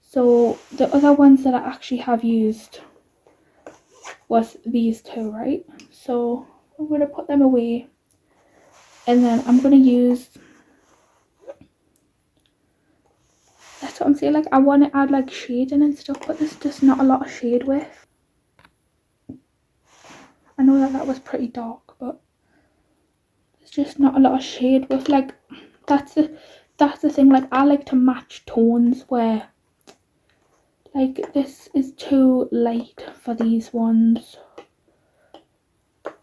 So the other ones that I actually have used was these two, right? So I'm going to put them away, and then I'm going to use, that's what I'm saying, like I want to add like shading and stuff, but there's just not a lot of shade with. I know that was pretty dark, but there's just not a lot of shade with, like, that's the thing, like I like to match tones where, like, this is too light for these ones.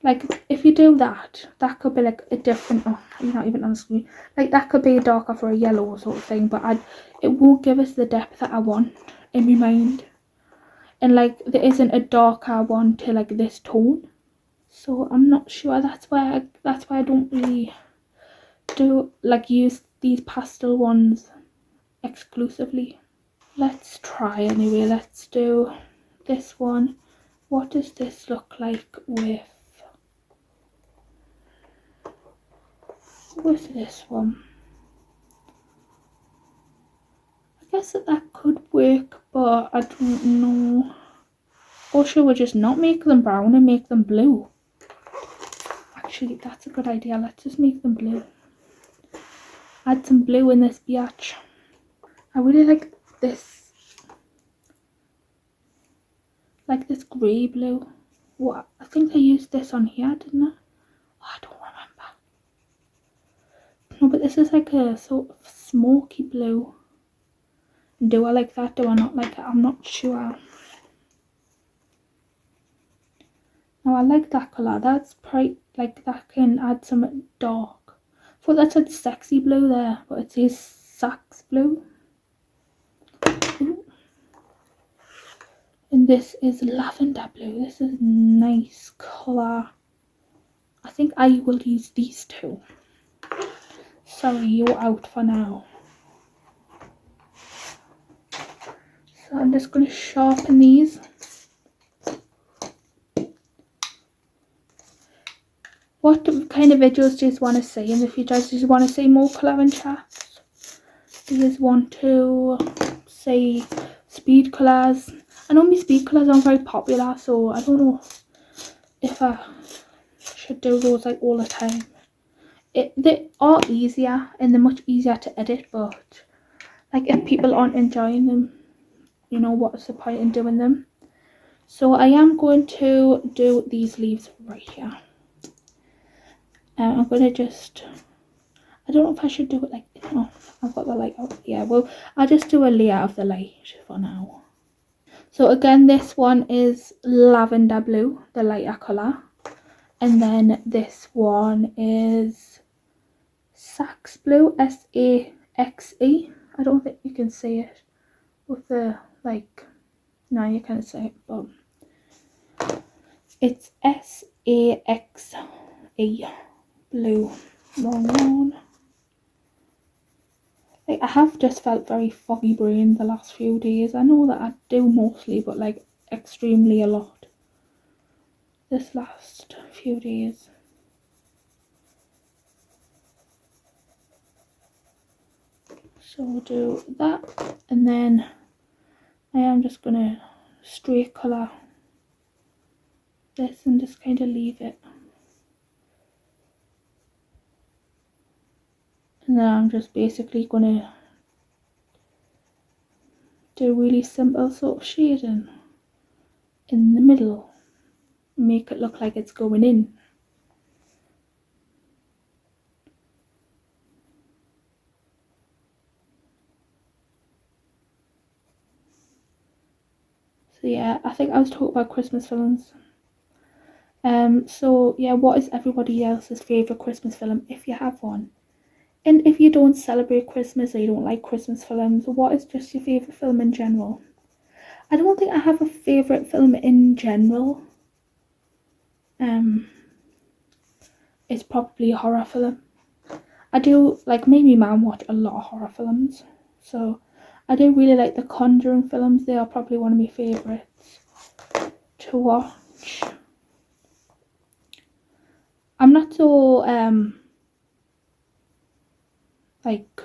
Like, if you do that, that could be like a different, oh, you're not even on the screen, like that could be darker for a yellow sort of thing, but it won't give us the depth that I want in my mind. And like there isn't a darker one to like this tone. So I'm not sure, that's why I don't really do like use these pastel ones exclusively. Let's try anyway. Let's do this one. What does this look like with this one? I guess that could work, but I don't know. Or should we just not make them brown and make them blue? Actually, that's a good idea. Let's just make them blue. Add some blue in this biatch. I really like this grey blue. What? I think I used this on here, didn't I? Oh, I don't remember. No, but this is like a sort of smoky blue. Do I like that? Do I not like it? I'm not sure. No, I like that colour. That's bright, like that can add some dark. I thought that said sexy blue there, but it says sax blue. Ooh. And this is lavender blue. This is a nice colour. I think I will use these two. Sorry, you're out for now. So I'm just going to sharpen these. What kind of videos do you want to see in the future? Do you want to see more colouring chats? Do you want to see speed colours? I know my speed colours aren't very popular, so I don't know if I should do those like all the time. They are easier and they're much easier to edit, but like if people aren't enjoying them, you know, what's the point in doing them? So I am going to do these leaves right here. I'm going to just, I don't know if I should do it like, oh, I've got the light out. Yeah, well, I'll just do a layer of the light for now. So again, this one is lavender blue, the lighter colour. And then this one is sax blue, S-A-X-E. I don't think you can see it with the, like, no, you can't see it, but it's S-A-X-E. Blue. Long. Like, I have just felt very foggy brain the last few days. I know that I do mostly, but like extremely a lot this last few days. So we'll do that, and then I am just gonna straight colour this and just kind of leave it. And then I'm just basically gonna do really simple sort of shading in the middle, make it look like it's going in. So yeah, I think I was talking about Christmas films. So yeah, what is everybody else's favourite Christmas film, if you have one? And if you don't celebrate Christmas or you don't like Christmas films, what is just your favourite film in general? I don't think I have a favourite film in general. It's probably a horror film. I do, like, me and my mum watch a lot of horror films. So I do really like the Conjuring films. They are probably one of my favourites to watch. I'm not so, like,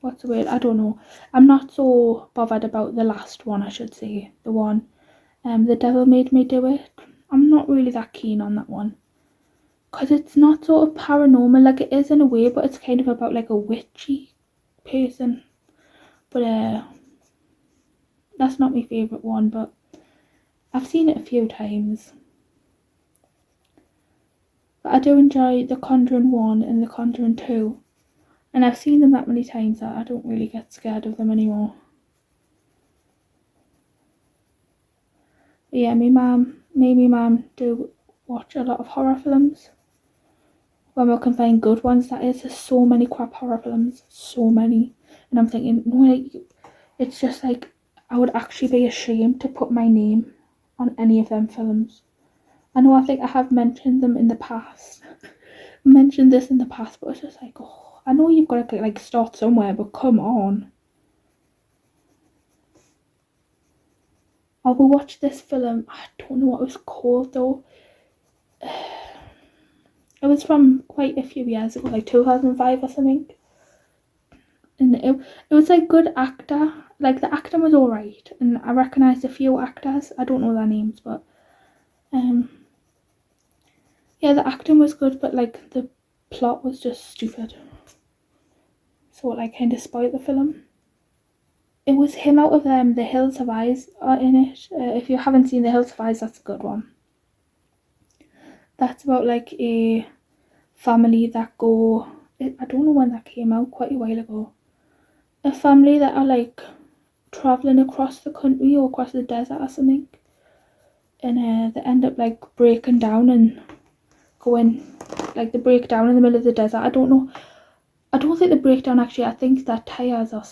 what's the word? I don't know. I'm not so bothered about the last one, I should say. The one The Devil Made Me Do It. I'm not really that keen on that one, because it's not sort of paranormal, like it is in a way, but it's kind of about like a witchy person. But that's not my favourite one, but I've seen it a few times. But I do enjoy The Conjuring 1 and The Conjuring 2. And I've seen them that many times that I don't really get scared of them anymore. But yeah, me and my mum do watch a lot of horror films. When we can find good ones, that is. There's so many crap horror films. So many. And I'm thinking, no, like, it's just like, I would actually be ashamed to put my name on any of them films. I know, I think I have mentioned them in the past. Mentioned this in the past, but it's just like, oh, I know you've got to like start somewhere, but come on. I will watch this film. I don't know what it was called though. It was from quite a few years ago, like 2005 or something. And it was like good actor. Like the acting was alright, and I recognised a few actors. I don't know their names, but yeah, the acting was good, but like the plot was just stupid. So it like kind of spoiled the film. It was him out of The Hills Have Eyes are in it. If you haven't seen The Hills Have Eyes, that's a good one. That's about like a family that go, I don't know when that came out, quite a while ago. A family that are like travelling across the country or across the desert or something. And they end up like breaking down and going, like they break down in the middle of the desert. I don't know. I don't think they break down actually. I think that tires are,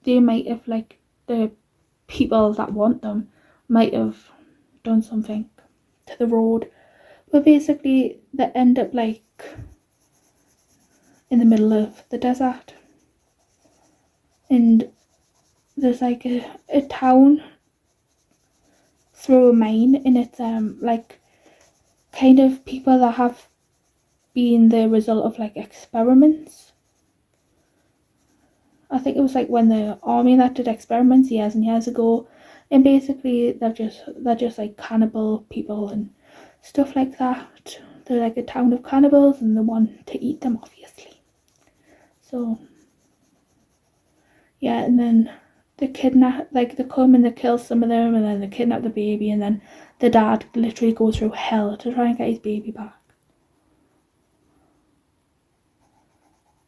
they might have like, the people that want them might have done something to the road. But basically they end up like in the middle of the desert. And there's like a town through a mine, and it's like kind of people that have been the result of like experiments. I think it was like when the army that did experiments years and years ago, and basically they're just like cannibal people and stuff like that. They're like a town of cannibals and they want to eat them, obviously. So yeah, and then they kidnap, like they come and they kill some of them, and then they kidnap the baby, and then the dad literally goes through hell to try and get his baby back.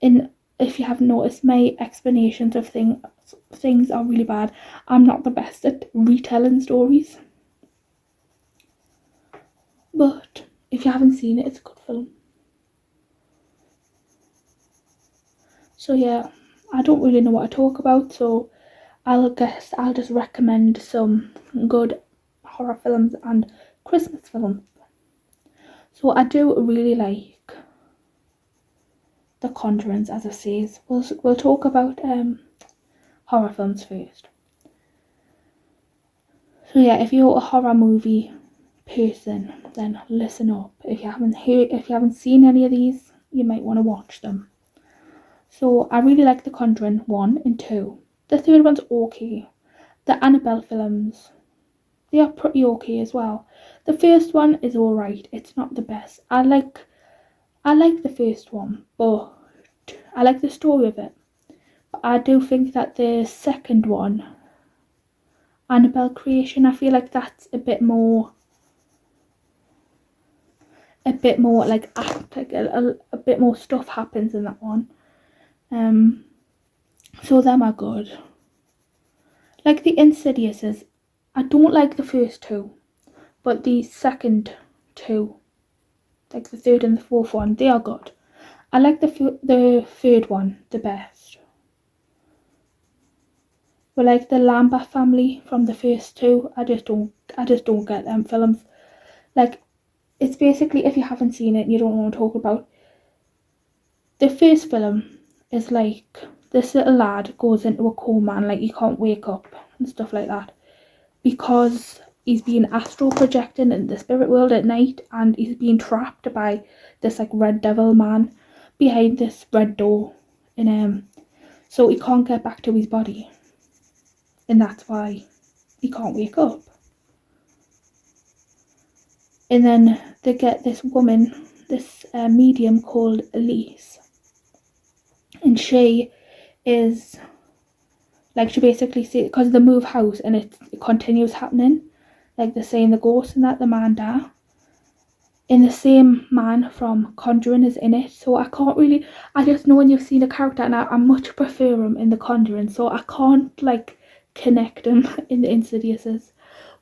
And if you haven't noticed, my explanations of things are really bad. I'm not the best at retelling stories. But if you haven't seen it, it's a good film. So yeah, I don't really know what to talk about, so I'll just recommend some good horror films and Christmas films. So I do really like The Conjurings, as I say. We'll talk about horror films first. So yeah, if you're a horror movie person, then listen up. If you haven't seen any of these, you might want to watch them. So I really like The Conjuring 1 and 2. The third one's okay. The Annabelle films, they are pretty okay as well. The first one is alright. It's not the best. I like the first one, but I like the story of it. But I do think that the second one, Annabelle Creation, I feel like that's a bit more like a bit more stuff happens in that one. So them are good. Like the Insidiouses, I don't like the first two, but the second two, like the third and the fourth one, they are good. I like the third one the best. But like the Lambert family from the first two, I just don't get them films. Like, it's basically, if you haven't seen it and you don't know what I'm talking about, the first film is like this little lad goes into a coma and like he can't wake up and stuff like that because he's being astral projecting in the spirit world at night, and he's being trapped by this like red devil man behind this red door, and so he can't get back to his body, and that's why he can't wake up. And then they get this woman, this medium called Elise, and she is like, she basically says, because they move house and it continues happening, like they're saying the ghost and that the man died. And the same man from Conjuring is in it, so I can't really, I just know when you've seen a character, and I much prefer him in the Conjuring, so I can't like connect him in the Insidiouses.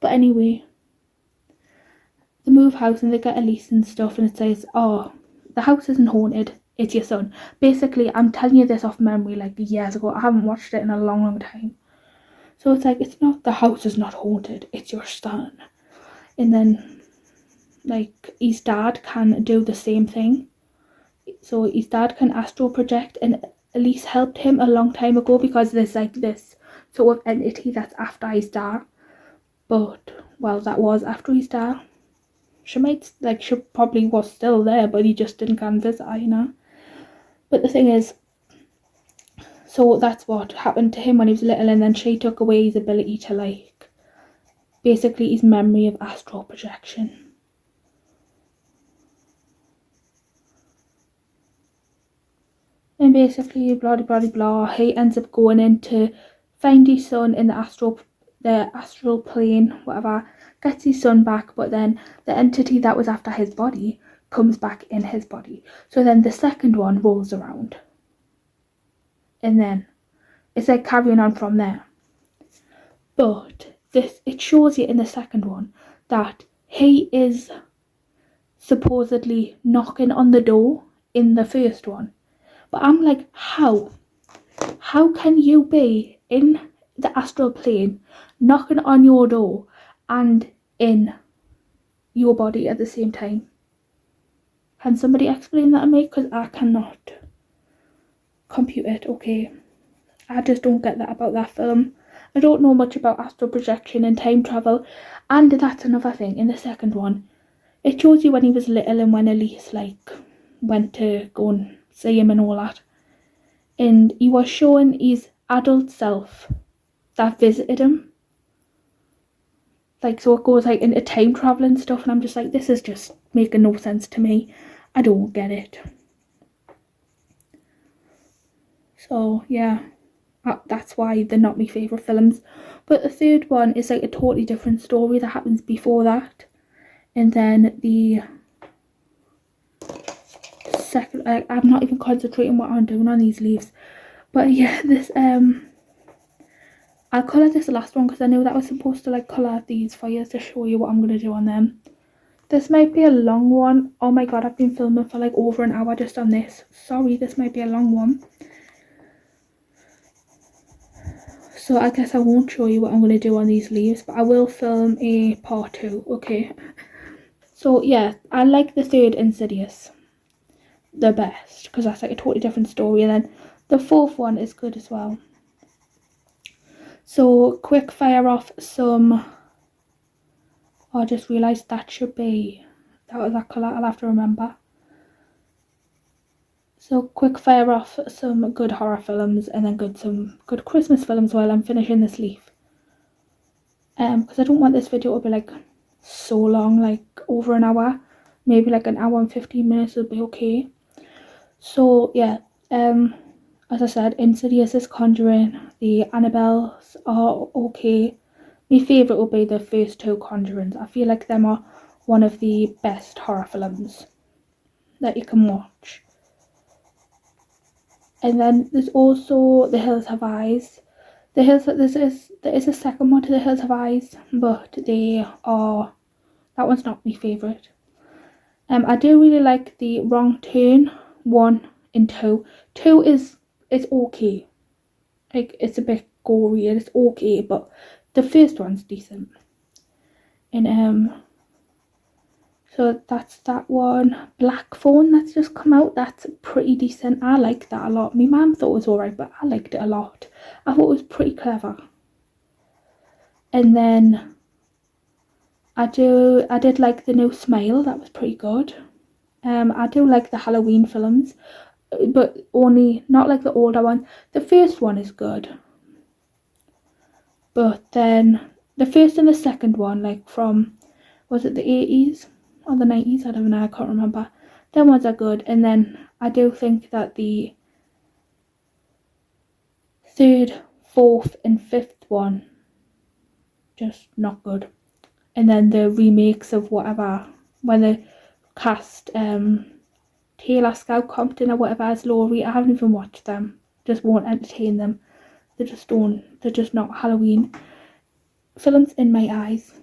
But anyway, they move house and they get a lease and stuff, and it says, oh, the house isn't haunted, it's your son. Basically, I'm telling you this off memory, like years ago. I haven't watched it in a long time. So it's like, it's not, the house is not haunted, it's your son. And then like his dad can do the same thing. So his dad can astral project, and Elise helped him a long time ago because there's like this sort of entity that's after his dad. But, well, that was after his dad. She probably was still there, but he just didn't come visit her, you know. But the thing is, so that's what happened to him when he was little, and then she took away his ability to, like, basically his memory of astral projection. And basically, blah blah blah blah, he ends up going in to find his son in the astral plane, whatever, gets his son back, but then the entity that was after his body comes back in his body. So then the second one rolls around. And then it's like carrying on from there. But it shows you in the second one that he is supposedly knocking on the door in the first one. But I'm like, how? How can you be in the astral plane, knocking on your door, and in your body at the same time? Can somebody explain that to me? Because I cannot compute it, okay? I just don't get that about that film. I don't know much about astral projection and time travel. And that's another thing, in the second one, it shows you when he was little and when Elise, like, went to go and see him and all that. And he was showing his adult self that visited him. Like, so it goes like into time travel and stuff, and I'm just like, this is just making no sense to me. I don't get it. So yeah, that's why they're not my favourite films. But the third one is like a totally different story that happens before that. And then the second, I'm not even concentrating what I'm doing on these leaves. But yeah, this I'll colour this last one because I know that I was supposed to like colour these for you to show you what I'm going to do on them. This might be a long one. Oh my god, I've been filming for like over an hour just on this. Sorry, this might be a long one. So I guess I won't show you what I'm going to do on these leaves, but I will film a part 2, okay? So yeah, I like the third Insidious the best because that's like a totally different story, and then the fourth one is good as well. So quick fire off some, I just realised that should be, that was that colour, I'll have to remember. So quick fire off some good horror films and then some good Christmas films while I'm finishing this leaf. Because I don't want this video to be like so long, like over an hour. Maybe like an hour and 15 minutes will be okay. So yeah, as I said, Insidious is Conjuring, the Annabelles are okay. My favourite will be the first two Conjurings. I feel like them are one of the best horror films that you can watch. And then there's also The Hills Have Eyes. There is a second one to The Hills Have Eyes, but that one's not my favourite. I do really like the Wrong Turn 1 and 2. 2 it's okay. Like, it's a bit gory and it's okay, but the first one's decent. And so that's that one. Black Phone that's just come out, that's pretty decent. I like that a lot. My mum thought it was alright, but I liked it a lot. I thought it was pretty clever. And then I did like the new Smile, that was pretty good. I do like the Halloween films, but only not like the older one. The first one is good, but then the first and the second one, like from, was it the 80s? or the 90s, I don't know, I can't remember. Them ones are good. And then I do think that the 3rd, 4th and 5th one, just not good. And then the remakes of whatever, when they cast Taylor Scout Compton or whatever as Laurie, I haven't even watched them. Just won't entertain them. They're just not Halloween films in my eyes.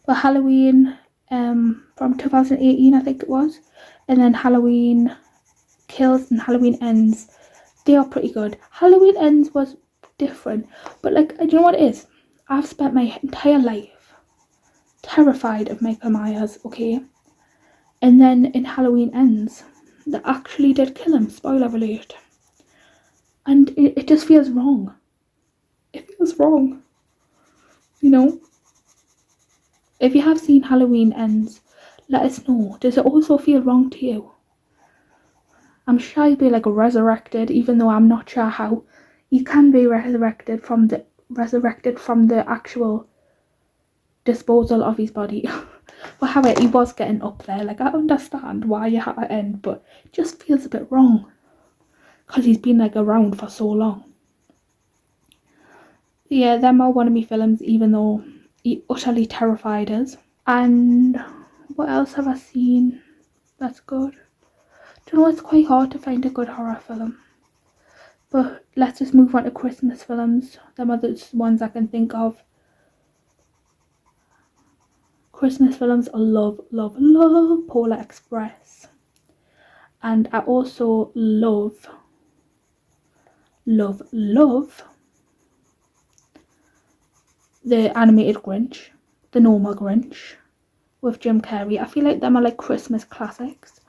But Halloween from 2018, I think it was, and then Halloween Kills and Halloween Ends, they are pretty good. Halloween Ends was different, but like, do you know what it is? I've spent my entire life terrified of Michael Myers, okay? And then in Halloween Ends, they actually did kill him, spoiler alert. And it just feels wrong. It feels wrong, you know? If you have seen Halloween Ends, let us know. Does it also feel wrong to you? I'm sure he'll be like resurrected, even though I'm not sure how. He can be resurrected from the actual disposal of his body. But however, he was getting up there. Like, I understand why you had to end, but it just feels a bit wrong. Because he's been like around for so long. Yeah, them are one of my films, even though he utterly terrified us. And what else have I seen that's good? Do you know, it's quite hard to find a good horror film. But let's just move on to Christmas films. Them are the ones I can think of. Christmas films, I love Polar Express. And I also love the animated Grinch, the normal Grinch with Jim Carrey. I feel like them are like Christmas classics.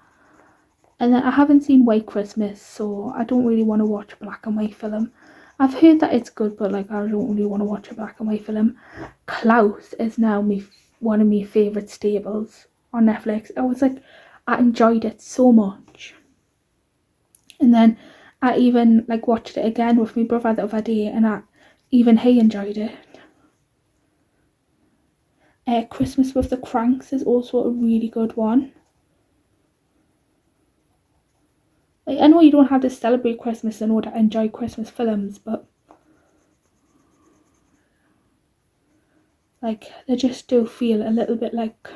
And then I haven't seen White Christmas, so I don't really want to watch a black and white film. I've heard that it's good, but like, I don't really want to watch a black and white film. Klaus is now one of my favourite staples on Netflix. I enjoyed it so much. And then I even like watched it again with my brother the other day, and even he enjoyed it. Christmas with the Cranks is also a really good one. Like, I know you don't have to celebrate Christmas in order to enjoy Christmas films, but like, they just do feel a little bit like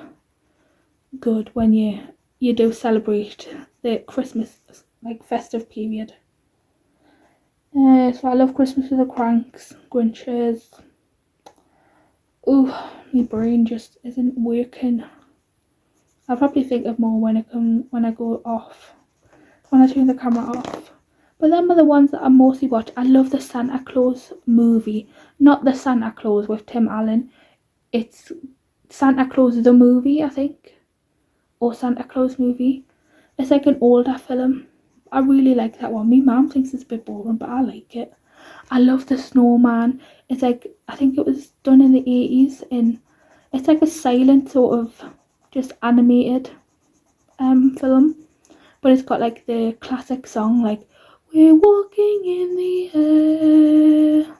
good when you do celebrate the Christmas like festive period. So I love Christmas with the Cranks, Grinches. Ooh, my brain just isn't working. I'll probably think of more when I go off, when I turn the camera off. But them are the ones that I mostly watch. I love the Santa Claus movie, not the Santa Claus with Tim Allen. It's Santa Claus the movie, I think, or Santa Claus movie. It's like an older film. I really like that one. My mum thinks it's a bit boring, but I like it. I love the snowman. It's like, I think it was done in the 80s, and it's like a silent sort of just animated film, but it's got like the classic song, like, we're walking in the air,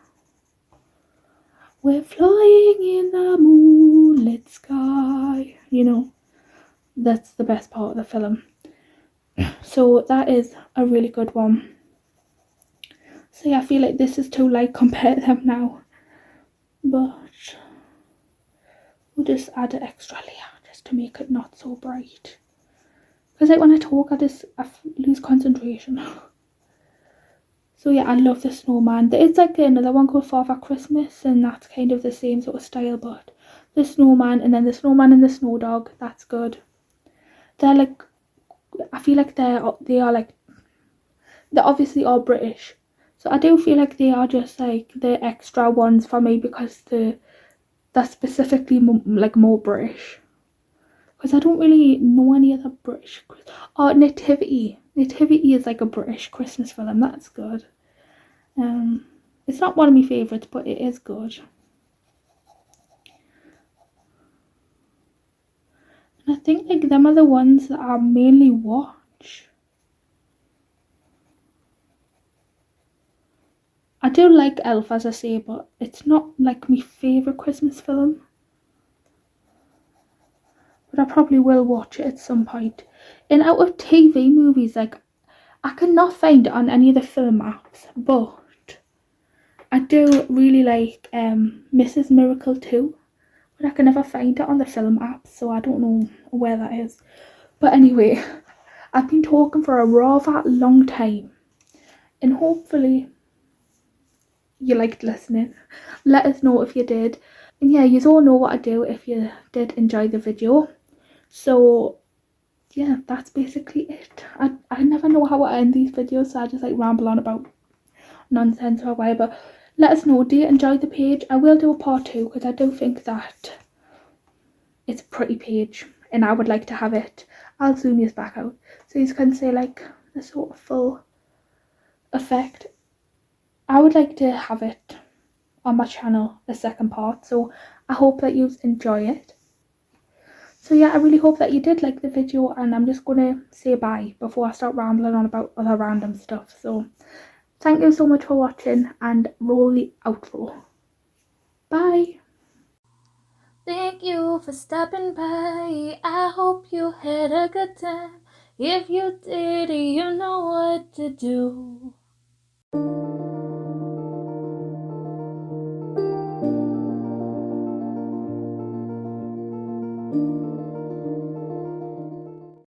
we're flying in the moonlit sky, you know. That's the best part of the film. So that is a really good one. So yeah, I feel like this is too light compared to them now, but we'll just add an extra layer just to make it not so bright. Because like when I talk, I lose concentration. So yeah, I love the snowman. There is like another one called Father Christmas, and that's kind of the same sort of style, but the snowman, and then the snowman and the snow dog, that's good. They're like, I feel like they obviously all British. So I do feel like they are just like the extra ones for me, because they're specifically like more British. Because I don't really know any other British. Oh, Nativity. Nativity is like a British Christmas film. That's good. It's not one of my favourites, but it is good. And I think like them are the ones that I mainly watch. I do like Elf, as I say, but it's not like my favourite Christmas film. but I probably will watch it at some point. And out of TV movies, like, I cannot find it on any of the film apps, but I do really like Mrs. Miracle 2, but I can never find it on the film app, so I don't know where that is. But anyway, I've been talking for a rather long time, and hopefully you liked listening. Let us know if you did. And yeah, you all know what I do if you did enjoy the video. So yeah, that's basically it. I never know how I end these videos, so I just like ramble on about nonsense for a while. But let us know, do you enjoy the page? I will do a part 2 because I do think that it's a pretty page and I would like to have it. I'll zoom this back out so you can see like the sort of full effect. I would like to have it on my channel, the second part, so I hope that you enjoy it. So yeah, I really hope that you did like the video, and I'm just gonna say bye before I start rambling on about other random stuff. So thank you so much for watching, and roll the outro. Bye. Thank you for stopping by. I hope you had a good time. If you did, you know what to do.